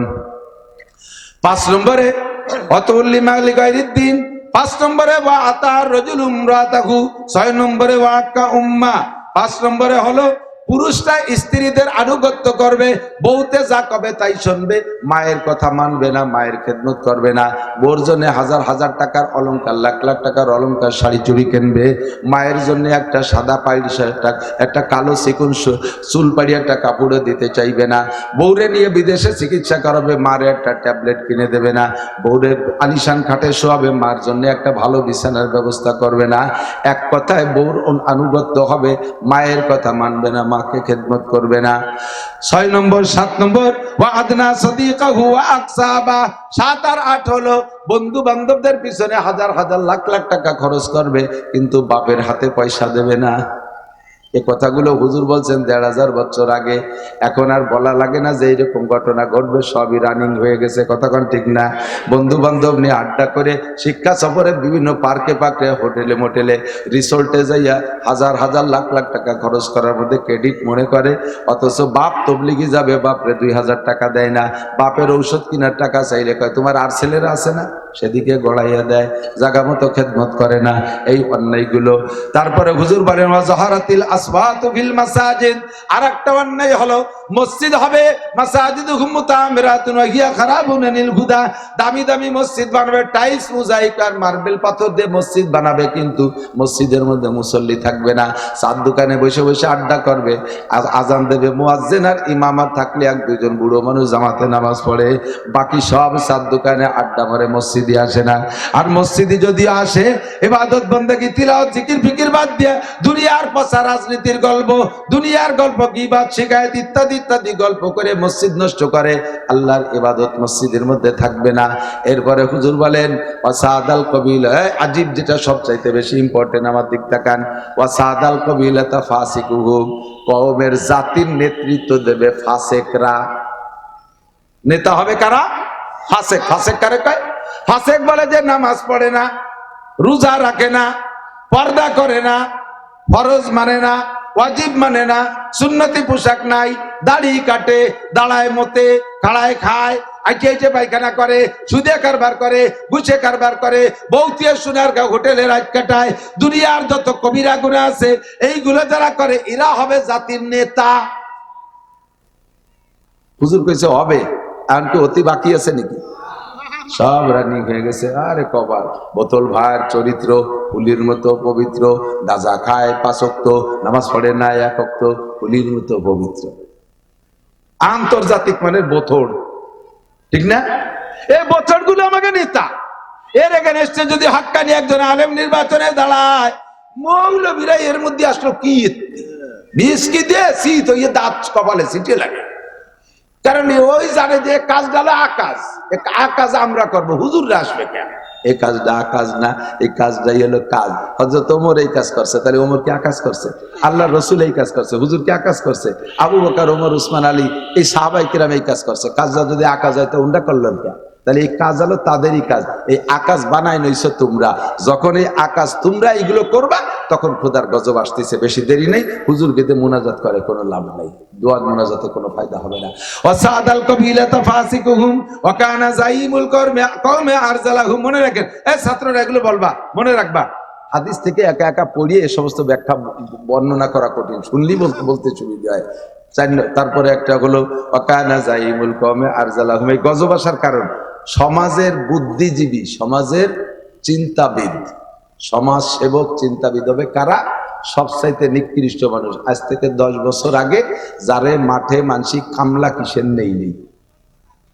5 নম্বরে অতুল্লিমা লিগাইরিদ্দিন, 5 নম্বরে ওয়া আতার রাজুল উমরাতাহু, 6 নম্বরে ওয়াক্কা উম্মা। 5 নম্বরে হলো পুরুষরা স্ত্রীদের আনুগত্য করবে, বউতে যা কবে তাই শুনবে, মায়ের কথা মানবে না, মায়ের খেদমত করবে না, বউর জন্য হাজার হাজার টাকার অলংকার, লাখ লাখ টাকার অলংকার শাড়ি চুড়ি কিনবে, মায়ের জন্য একটা সাদা পাইড়ি একটা কালো চিকুন চুল পাড়ি একটা কাপড়ও দিতে চাইবে না, বউরে নিয়ে বিদেশে চিকিৎসা করাবে, মারে একটা ট্যাবলেট কিনে দেবে না, বউরে আলিশান খাটে শোয়াবে, মার জন্য একটা ভালো বিছানার ব্যবস্থা করবে না। এক কথায় বউর আনুগত্য হবে, মায়ের কথা মানবে না, মাকে খেদমত করবে না। 6 নম্বর 7 নম্বর ওয়া আদনা সাদিকাহু ওয়া আকসাবা, 7 আর 8 হলো বন্ধু বান্ধবদের পিছনে হাজার হাজার লাখ লাখ টাকা খরচ করবে কিন্তু বাপের হাতে পয়সা দেবে না। এই কথাগুলো হুজুর বলছেন 1500 বছর আগে, এখন আর বলা লাগে না যে এইরকম ঘটনা ঘটবে, সবই রানিং হয়ে গেছে, কথা কোন ঠিক না? বন্ধু বান্ধব নিয়ে আড্ডা করে, শিক্ষা সফরে বিভিন্ন পার্কে পার্কে, হোটেলে মোটেলে, রিসোর্টে যাইয়া হাজার হাজার লাখ লাখ টাকা খরচ করার মধ্যে ক্রেডিট মনে করে, অথচ বাপ তবলিগি যাবে, বাপরে 2000 টাকা দেয় না, বাপের ঔষধ কেনার টাকা চাইলে কয় তোমার আর ছেলেরা আছে না, সেদিকে গড়াইয়া দেয়, জাগা মতো খেদমত করে না, এই অন্যায়গুলো। তারপরে হুজুর বলেন ওয়াজাহারাতিল আসওয়াতু ফিল মাসাজিদ, আরেকটা অন্যায় হলো মসজিদ হবে মাসাজিদুহুম মুতামিরাতুন ওয়া হিয়া খারাবুন আনিল হুদা, দামি দামি মসজিদ বানাবে, টাইলস মোজাইক আর মার্বেল পাথর দিয়ে মসজিদ বানাবে, কিন্তু মসজিদের মধ্যে মুসল্লি থাকবে না, চার দোকানে বসে বসে আড্ডা করবে, আজান দেবে মুয়াজ্জিন আর ইমামা থাকলে 1-2 জন বুড়ো মানুষ জামাতে নামাজ পড়ে, বাকি সব চার দোকানে আড্ডা মারে, মসজিদে আসে না। আর মসজিদে যদি আসে ইবাদত বন্দেগী তিলাওয়াত জিকির ফিকির বাদ দিয়ে দুনিয়ার পচা রাজনীতির গল্প, দুনিয়ার গল্প, গীবাত শিকায়েত ইত্যাদি ইত্যাদি গল্প করে মসজিদ নষ্ট করে, আল্লাহর ইবাদত মসজিদের মধ্যে থাকবে না। এরপরে হুজুর বলেন ওয়াসাদাল কবিলা, আজিব যেটা সবচাইতে বেশি ইম্পর্টেন্ট, আমার দিক তাকান, ওয়াসাদাল কবিলাতা ফাসিকুহুম, কওমের জাতির নেতৃত্ব দেবে ফাসেকরা। নেতা হবে কারা? ফাসেক। ফাসেক কারে কয়? ফাসেক বলে যে নামাজ পড়ে না, রোজা রাখে না, পর্দা করে না, ফরজ মানে না, ওয়াজিব মানে না, সুন্নতি পোশাক নাই, দাড়ি কাটে, দাঁড়ায় মতে, খাড়ায় খায়, আইটে পায়খানা করে, সুদে কারবার করে, ঘুষে কারবার করে, বৌতিয়া সোনার হোটেলে রাত কাটায়, দুনিয়ার যত কবিরা গুনাহ আছে এইগুলো যারা করে এরা হবে জাতির নেতা। হুজুর কইছে হবে, আর কি অতি বাকি আছে নাকি? সব রানিং হয়ে গেছে। আরে কবার বোতল ভাইয়ের চরিত্র পুলির মতো পবিত্র, গাঁজা খায় 5 ওয়াক্ত, নামাজ পড়ে না 1 ওয়াক্ত, পুলির মতো পবিত্র, আন্তর্জাতিক মানের বোতল, ঠিক না? এই বোতল গুলো আমাকে নেতা। এর এগেনস্টে যদি হাক্কানি একজন আলেম নির্বাচনে দাঁড়ায়, মৌলবীরা এর মধ্যে আসলো কি বিস্কি দিয়ে শীত হইয়ে দাঁত কপালে সিটে লাগে, কারণ ওই জানে যে কাজ ডালে আকাশ, আকাশ আমরা করবো, হুজুররা আসবে কেন? এই কাজটা আকাশ না, এই কাজটাই হলো কাজ। হযরত ওমর এই কাজ করছে, তাহলে ওমর কি আকাশ করছে? আল্লাহর রাসূল এই কাজ করছে, হুজুর কি আকাশ করছে? আবু বকর, ওমর, উসমান, আলী, এই সাহাবায়ে কিরাম এই কাজ করছে। কাজটা যদি আকাশ হয় তো উন্ডা করলেন কেন? তাহলে এই কাজ হলো তাদেরই কাজ। এই আকাশ বানাই নইছো তোমরা, যখন এই আকাশ তোমরা এইগুলো করবা তখন খোদার গজব আসতেছে, বেশি দেরি নেই, হুজুরকে দিয়ে মুনাজাত করে কোনো লাভ নাই, দোয়া মুনাজাতে কোনো ফায়দা হবে না। ওয়াসাদাল কবিলাতা ফাসিকুহুম ওয়া কানা যাইমুল কওমে আরজালাহুম। মনে রাখেন ছাত্ররা, এগুলো বলবা, মনে রাখবা। হাদিস থেকে একা একা পড়িয়ে এই সমস্ত ব্যাখ্যা বর্ণনা করা কঠিন, শুনলেই বলতে সুবিধা হয়। তারপরে একটা হলো ওয়া কানা যাইমুল কওমে আরজালাহুম। এই গজব আসার কারণ সমাজের বুদ্ধিজীবী, সমাজের চিন্তাবিদ, সমাজ সেবক চিন্তাবিদ হবে কারা? সবচাইতে নিকৃষ্ট মানুষ। আজ থেকে 10 বছর আগে যারে মাঠে মানসিক কামলা কিসেন নেই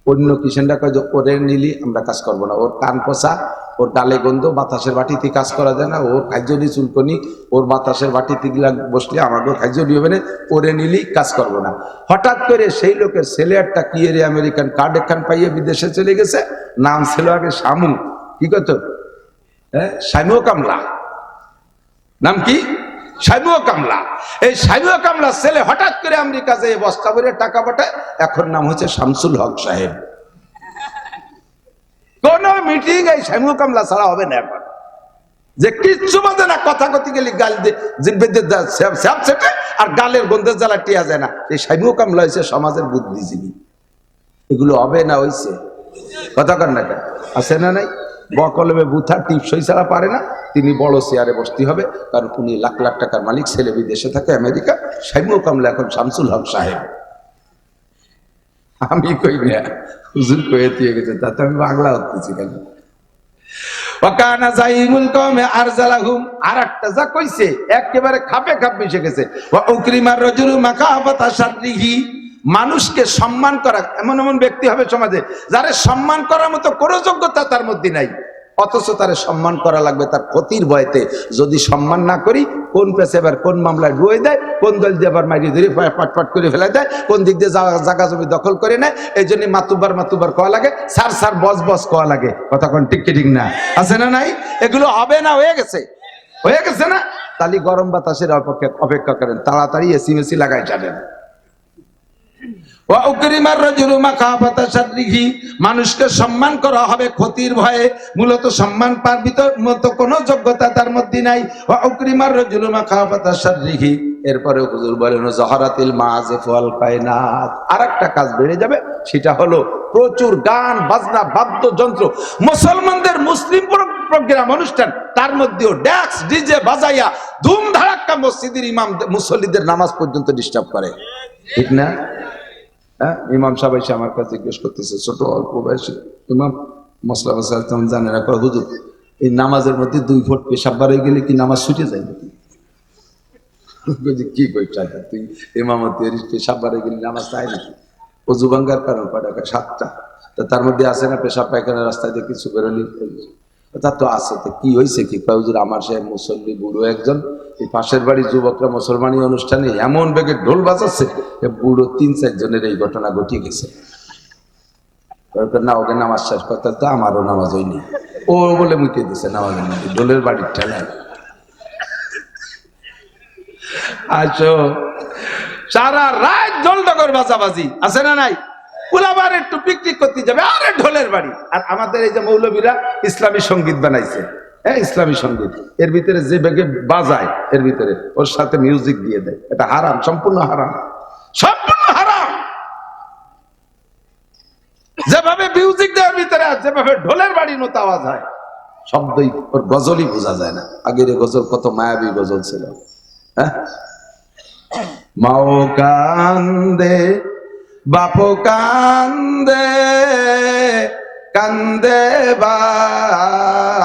অন্য কিসেনটা কয় যে ওরে নিলি আমরা কাজ করবো না, ওর কান পচা, ওর ডালে গন্ধ, বাতাসের বাটিতে কাজ করা যায় না, ওর খাইজনি চুলকনি, ওর বাতাসের বাটিতে গিলা বসলে আমাকেও খাইজনি হবে না, ওরে নিলি কাজ করবো না। হঠাৎ করে সেই লোকের ছেলে একটা কিয়েরে আমেরিকান কার্ড একখান পাইয়ে বিদেশে চলে গেছে, নাম ছিল আগে শামু, কি কত শামু কামলা, নাম কি শামু কামলা। এই শামু কামলা ছেলে হঠাৎ করে আমেরিকা যেয়ে বস্তা ভরে টাকা পাঠায়, এখন নাম হচ্ছে শামসুল হক সাহেব। কোন মিটিং এই শামু কামলা ছাড়া হবে না এখন, যে কিচ্ছু বাজে না, কথা কথি গেলি গাল দিয়ে আর গালের গন্ধের জ্বালা টিয়া যায় না। এই শামু কামলা হয়েছে সমাজের বুদ্ধিজীবী। এগুলো হবে না, হয়েছে কথা কর না, আছে না নাই? বকলমে বুথা টিপসই ছাড়া পারে না, তিনি বড় চেয়ারে বসতে হবে, কারণ উনি লাখ লাখ টাকার মালিক, ছেলে বিদেশে থাকে আমেরিকা। শামু কামলা এখন শামসুল হক সাহেব। আমি কই না, হুজুর কয়ে দিয়ে গেছে, তাতে আমি বাংলা হতেছি কেন? ওয়াকানা যাইমুল কওমে আরজালাহুম। আরেকটা যা কইছে একেবারে খাপে খাপ মিশে গেছে। ওয়া উকরিমার রাজুলু মাকাফাতা শাররিহি। মানুষকে সম্মান করা, এমন এমন ব্যক্তি হবে সমাজে যারে সম্মান করার মতো কোনো যোগ্যতা তার মধ্যে নাই, অথচ তারে সম্মান করা লাগবে তার ক্ষতির ভয়তে। যদি সম্মান না করি, কোন পেছে আবার কোন মামলায় ডুয়ে দেয়, কোন দল দিয়ে আবার মাইরে ধরে পাটপাট করে ফেলে দেয়, কোন দিক দিয়ে জায়গা জমি দখল করে নেয়। এই জন্য মাতুবার কোয়া লাগে, সার বস কোয়া লাগে। কথা কোন ঠিক ঠিক না, আছে না নাই? এগুলো হবে না, হয়ে গেছে না? তালি গরম বাতাসের অপেক্ষা করেন, তাড়াতাড়ি এসি মেসি লাগাই যাবেন। মানুষকে সম্মান করা হবে ক্ষতির ভয়ে, মূলত সম্মান পার মতো কোনো যোগ্যতা তার মধ্যে নাই। এরপরে হুজুর বলেন জহরাতিল মাযিফ ওয়াল কায়নাত। আরেকটা কাজ বেড়ে যাবে, সেটা হলো প্রচুর গান বাজনা বাদ্যযন্ত্র, মুসলমানদের মুসলিম প্রোগ্রাম অনুষ্ঠান, তার মধ্যেও ড্যাক্স ডিজে বাজাইয়া ধুম ধাড়াক্কা মসজিদের ইমাম মুসল্লিদের নামাজ পর্যন্ত ডিস্টার্ব করে, ঠিক না? ইমাম সাহেব এসে আমার কাছে জিজ্ঞেস করতেছে, ছোট অল্প বয়সী ইমাম, মশলা মশলা তেমন জানে না, হুজুর এই নামাজের মধ্যে 2 ফুট পেশাব বাড়ে গেলে কি নামাজ ছুটে যায় নাকি? কি কইটা তুই ইমামতি পেশাব বাড়ে গেলে নামাজ চাই নাকি? অজু ভাঙ্গার কারণ কয়টা? 7টা। তার মধ্যে আছে না পেশাব পায়খানা রাস্তায় দিয়ে কিছু বেরোলি, তার তো আছে। তো কি হয়েছে কি? হুজুর আমার সে মুসল্লি বুড়ো একজন, এই পাশের বাড়ির যুবকরা মুসলমানি অনুষ্ঠানে এমন বেগে ঢোল বাজাচ্ছে, বুড়ো 3-4 জনের এই ঘটনা ঘটে গেছে। না, ওকে নামাজ শেষ করতে তো আমারও নামাজ হয়নি, ও বলে মুখে দিছে নামাজের মধ্যে ঢোলের বাড়ির ঠেলায়। আচ্ছা, সারা রাত ঢোল ডগর বাজাবাজি, আছে না নাই? পুলাবার একটু পিকনিক করতে যাবে, আরে ঢোলের বাড়ি। আর আমাদের এই যে মৌলবীরা ইসলামী সঙ্গীত বানাইছে, হ্যাঁ ইসলামী সঙ্গীত, এর ভিতরে যে বেগে বাজায়, এর ভিতরে ওর সাথে মিউজিক দিয়ে দেয়। এটা হারাম, সম্পূর্ণ হারাম, সম্পূর্ণ হারাম। যেভাবে মিউজিক দেওয়ার ভিতরে, যেভাবে ঢোলের বাড়ি মতো আওয়াজ হয়, শব্দই ওর গজলই বোঝা যায় না। আগের গজল কত মায়াবী গজল ছিল, হ্যাঁ? মাও কান্দে বাপো কান্দে, কান্দে ভাই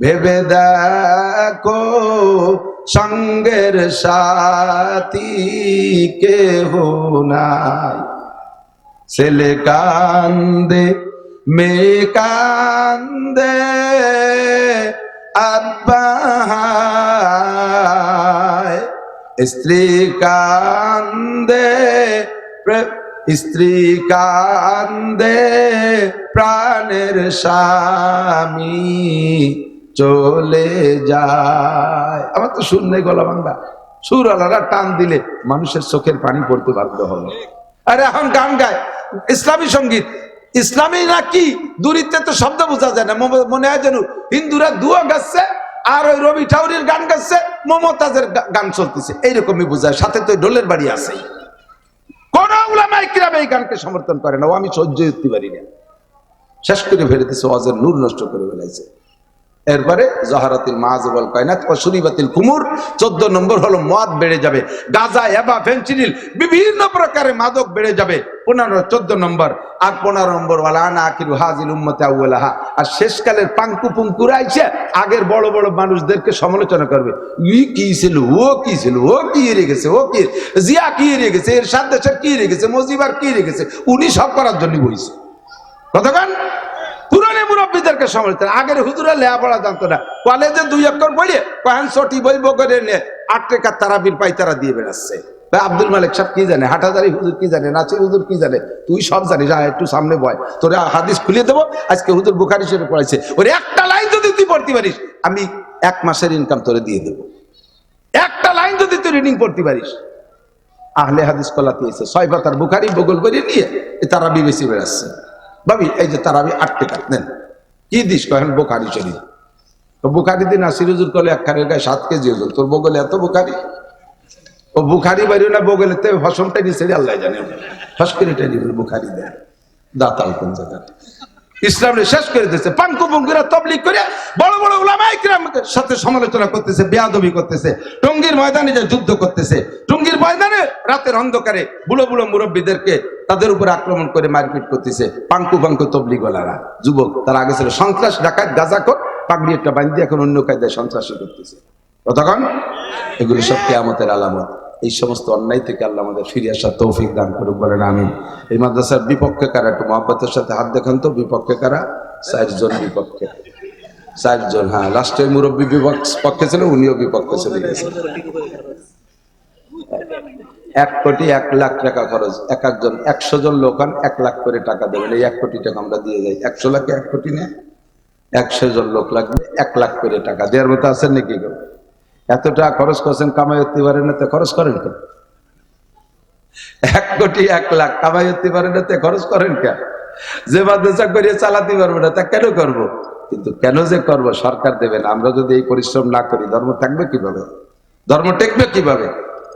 ভেবে দেখো সঙ্গের সাথী কেহ নাই। ছেলে কান্দে মেয়ে কান্দে, আব্বা স্ত্রী কান্দে, স্ত্রী কান্দে, প্রাণের স্বামী চলে যায়। আমার তো সুর নেই, গলা ভাঙ্গা। সুর আলাদা টান দিলে মানুষের চোখের পানি পড়তে বাধ্য হবে। আরে এখন গান গায় ইসলামী সঙ্গীত, ইসলামী না কি দূরিতে তো শব্দ বোঝা যায় না, মনে হয় যেন হিন্দুরা দুয়া গাচ্ছে আর ওই রবি ঠাকুরের গান গাচ্ছে, মমতাজের গান চলতেছে, এইরকমই বোঝায়। সাথে তো ঢোলের বাড়ি আছে। কোন উলামায়ে কিরাম এই গানকে সমর্থন করে না। ও আমি সহ্য করতে পারি না। শেষ করে ফেলেছে, ওয়াজের নূর নষ্ট করে ফেলাইছে। এরপরে জহারাতিল মাযবল কায়নাত ওয়া শুরিবাতিল কুমুর, 14 নম্বর হলো মদ বেড়ে যাবে, গাঁজা, হেবা, ফেনসিডিল, বিভিন্ন প্রকারের মাদক বেড়ে যাবে। 14 নম্বর। আর 15 নম্বর ওয়ালা আনা আখিরু হাযিল উম্মতি আউওয়ালাহা, আর শেষকালের পাঙ্কু পুঙ্কুরা আইছে আগের বড় বড় মানুষদেরকে সমালোচনা করবে। ই কি ছিল, ও কি ছিল, ও কি রেখেছে, ও কি জিয়া কি রেখেছে, এর সাথে কি রেখেছে, মুজিবার কি রেখেছে, উনি সব করার জন্য বইছে। কতক্ষণ পুরানে মুরব্বীদেরকে সমালোচনা। আগের হুজুরা লেখাপড়া জানতো না, কলেজে 2 অক্ষর পড়ে কহেন ছটি বই বগরে নিয়ে 8 টাকা তারাবির পাইতারা দিয়ে বেড়াচ্ছে। ভাই আব্দুল মালিক সাহেব কি জানে, হাটাজারি হুজুর কি জানে, নাচির হুজুর কি জানে, তুই সব জানিস। একটু সামনে বয়, তোর হাদিস খুলে দেবো। আজকে হুজুর বুখারী শরীফ পড়াইছে, ওর একটা লাইন যদি তুই পড়তে পারিস, আমি 1 মাসের ইনকাম তোরে দিয়ে দেবো। একটা লাইন যদি তুই রিডিং পড়তে পারিস। আহলে হাদিস কলাতে এসে 6 পাতার বুখারী বগল করে নিয়ে তারাবি বেশি বেড়াচ্ছে। ভাবি এই যে তারাবি 8 টাকা নেন, কি দিস কহেন বুখারী শরীফ। তো বুখারী দিন নাসির হুজুর কলে 1 খানের গায়ে 7 কেজি ওজন, তোর বগলে এত বুখারী। ও বুখারী বাড়িও না, বগলে তে হসমটা নিচে আল্লাহ জানে, ফস করে টেনে বুখারী দেয়। দাতাল কোন জায়গা ইসলামে শেষ করে দিয়েছে। পাঙ্কু পুঙ্কুরা তবলিগ করে বড় বড় উলামায়ে কিরামের সাথে সমালোচনা করতেছে, বেয়াদবি করতেছে, টঙ্গীর ময়দানে যে যুদ্ধ করতেছে, টঙ্গীর ময়দানে রাতের অন্ধকারে বুড়ো বুড়ো মুরব্বীদেরকে তাদের উপর আক্রমণ করে মারপিট করতেছে। পাঙ্কু তবলিগওয়ালারা যুবক, তারা আগে ছিল সন্ত্রাস, ডাকাত, গাঁজাখোর, পাগড়ি একটা বান্ধি এখন অন্য কায়দায় সন্ত্রাসী করতেছে। তখন এগুলো সব কিয়ামতের আলামত। এই সমস্ত অন্যায় থেকে আল্লাহ আমাদের ফিরে আসার তৌফিক দান করুক, বলেন আমিন। এই মাদ্রাসার বিপক্ষে কারা, একটু মহব্বতের সাথে হাত দেখান তো। বিপক্ষে কারা? 4 জন বিপক্ষে, 4 জন। হ্যাঁ, লাস্টে মুরব্বী বিপক্ষে ছিল, উনিও বিপক্ষে চলে গেছেন। 1 কোটি 1 লাখ টাকা খরচ, এক একজন 100 জন লোক 1 লাখ করে টাকা দেবেন। এই 1 কোটি টাকা আমরা দিয়ে যাই। 100 লাখে 1 কোটি নেই, 100 জন লোক লাগবে, 1 লাখ করে টাকা দেওয়ার মতো আছেন নাকি? এত টাকা খরচ করছেন, কামাই হতে পারেন না, খরচ করেন কেন? 1 কোটি 1 লাখ কামাই হতে পারেন না, খরচ করেন কেন? যে মাদ্রাসা করিয়ে চালাতে পারবো না, তা কেন করবো? কিন্তু কেন যে করবো, সরকার দেবেন। আমরা যদি এই পরিশ্রম না করি, ধর্ম থাকবে কিভাবে, ধর্ম টেকবে কিভাবে?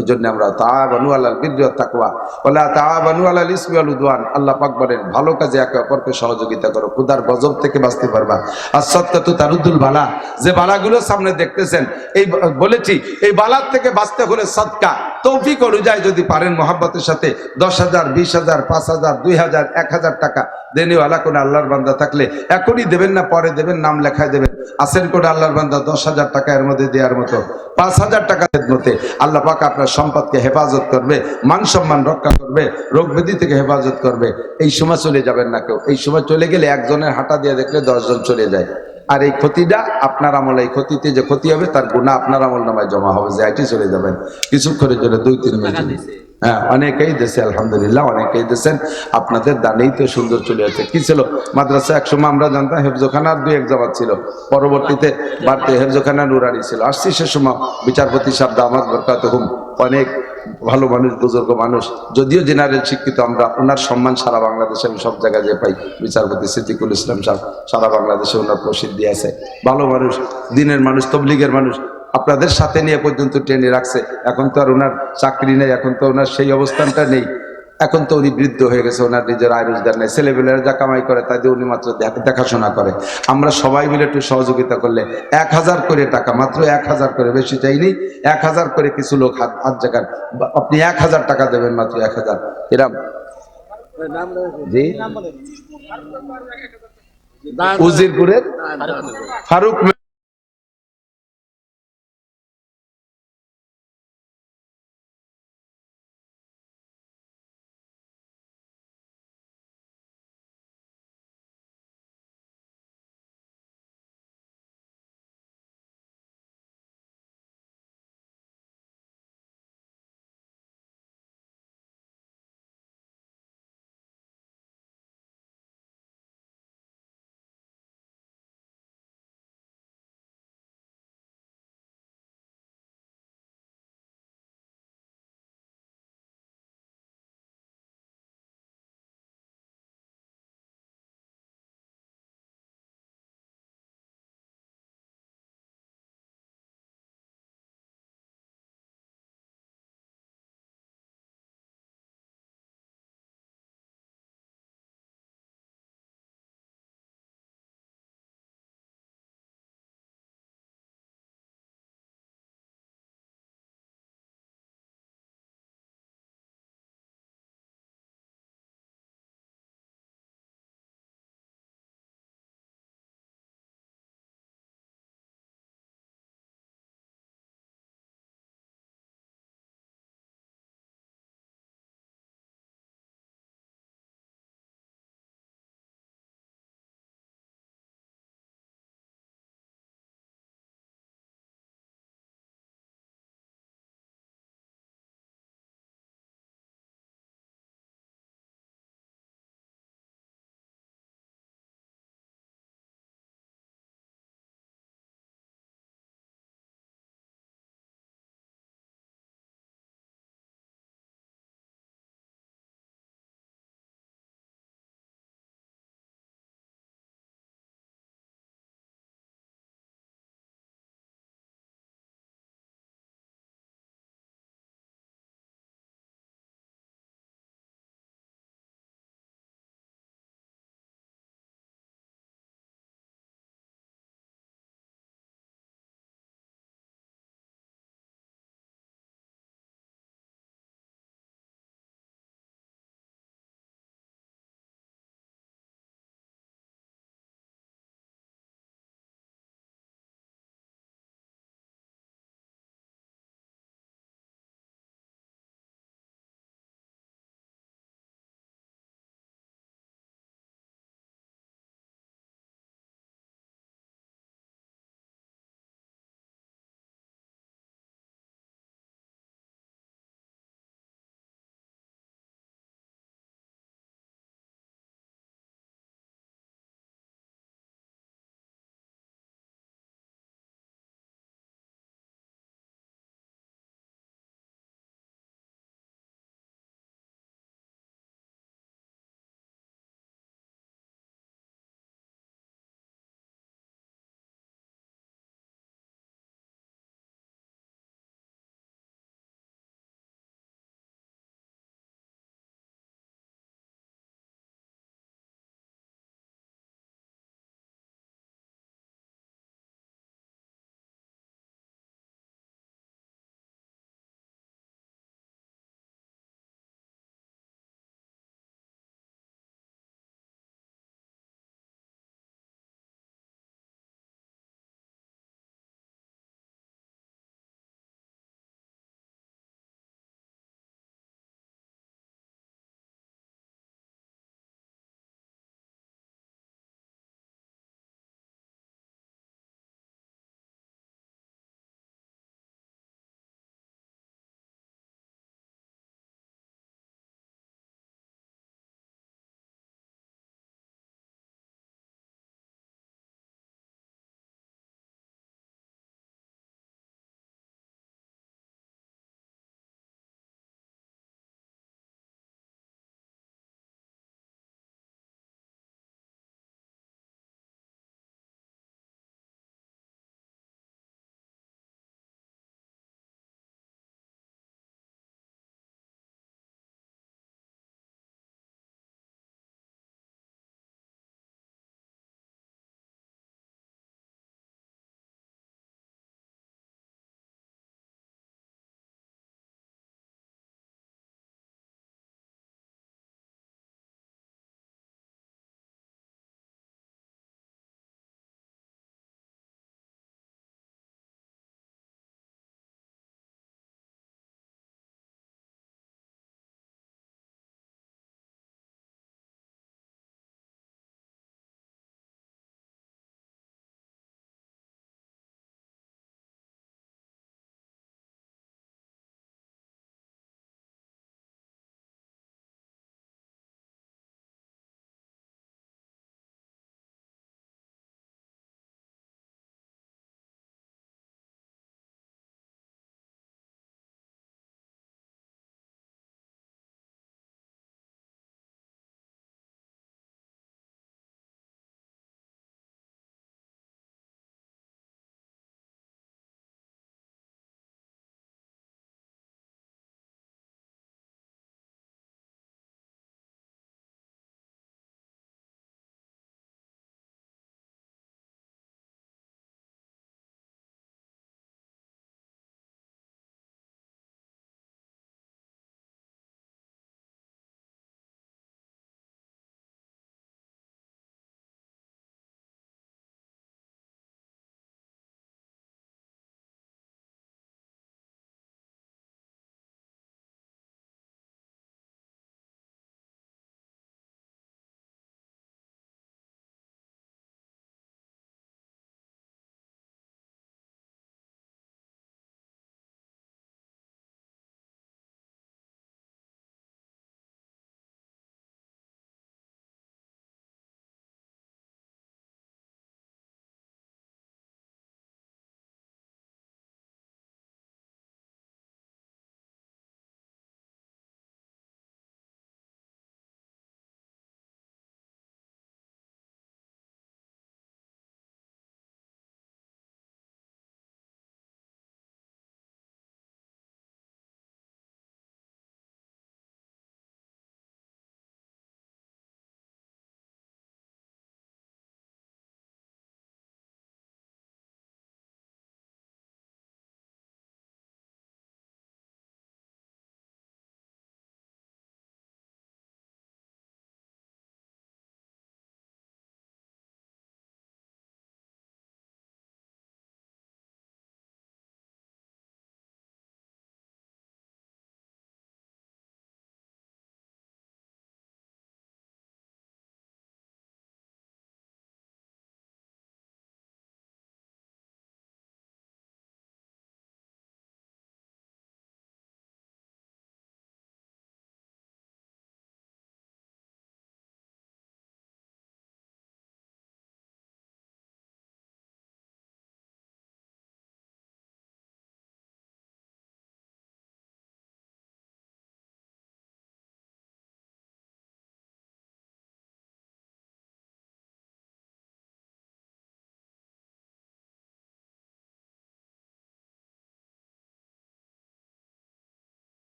এই জন্য আমরা তাআবানু আলাল বিররি ওয়াত তাকওয়া ওয়ালা তাআবানু আলাল ইসমি ওয়াল উদওয়ান। আল্লাহ পাক বলেন, ভালো কাজে একে অপরকে সহযোগিতা করো, খোদার গজব থেকে বাঁচতে পারবা। as-সাদকাতু তারুদ্দুল বালা, যে বালাগুলো সামনে দেখতেছেন, এই বলেছি, এই বালার থেকে বাঁচতে হলে সাদকা তৌফিক অনুযায়ী যদি পারেন মহব্বতের সাথে 10,000, 20,000, 5,000, 2,000, 1,000 টাকা দেনেওয়ালা কোন আল্লাহর বান্দা থাকলে এখনই দেবেন না, পরে দেবেন, নাম লেখায় দেবেন। আসেন কোন আল্লাহর বান্দা 10,000 টাকা এর মধ্যে দেওয়ার মতো, 5,000 টাকা খেদমতে, আল্লাহ পাক আপনার সম্পদকে হেফাজত করবে, মান সম্মান রক্ষা করবে, রোগ ব্যাধি থেকে হেফাজত করবে। এই সময় চলে যাবেন না কেউ। এই সময় চলে গেলে একজনের হাঁটা দিয়ে দেখলে 10 জন চলে যায়। আর এই ক্ষতিটা আপনার আমলে, এই ক্ষতিতে যে ক্ষতি হবে তার গুনাহ আপনার আমল নামায় জমা হবে, যে আইটি চলে যাবেন কিছুক্ষণের জন্য, 2-3 মিনিট। হ্যাঁ, অনেকেই দেশে, আলহামদুলিল্লাহ অনেকেই দেশেন। আপনাদের দানেই তো সুন্দর চলে যাচ্ছে। কি ছিল মাদ্রাসা, একসময় আমরা জানতাম হেফজোখানার 2-1 জামাত ছিল, পরবর্তীতে বাড়তে হেফজোখানা নুরানি ছিল। আসছি সে সময় বিচারপতি সাহেব দামাত বরকাতুহুম, অনেক ভালো মানুষ, বুজুর্গ মানুষ, যদিও জেনারেল শিক্ষিত, আমরা ওনার সম্মান সারা বাংলাদেশে আমি সব জায়গায় যে পাই। বিচারপতি সিদ্দিকুল ইসলাম সাহেব, সারা বাংলাদেশে ওনার প্রসিদ্ধি আছে। ভালো মানুষ, দিনের মানুষ, তবলিগের মানুষ, আপনাদের সাথে নিয়ে পর্যন্ত ট্রেনে রাখছে। এখন তো আর ওনার চাকরি নেই, এখন তো ওনার সেই অবস্থানটা নেই। এখন তো উনি বৃদ্ধ হয়ে গেছে, ওনার নিজের আয় রোজগার নেই, ছেলেবেলেরা যা কামাই করে তাই দিয়ে উনি মাত্র দেখাশোনা করে। আমরা সবাই মিলে একটু সহযোগিতা করলে 1,000 করে টাকা, মাত্র 1,000 করে, বেশি চাইনি, 1,000 করে কিছু লোক হাত জায়গার, আপনি 1,000 টাকা দেবেন, মাত্র 1,000। এরম জি উজিরপুরের ফারুক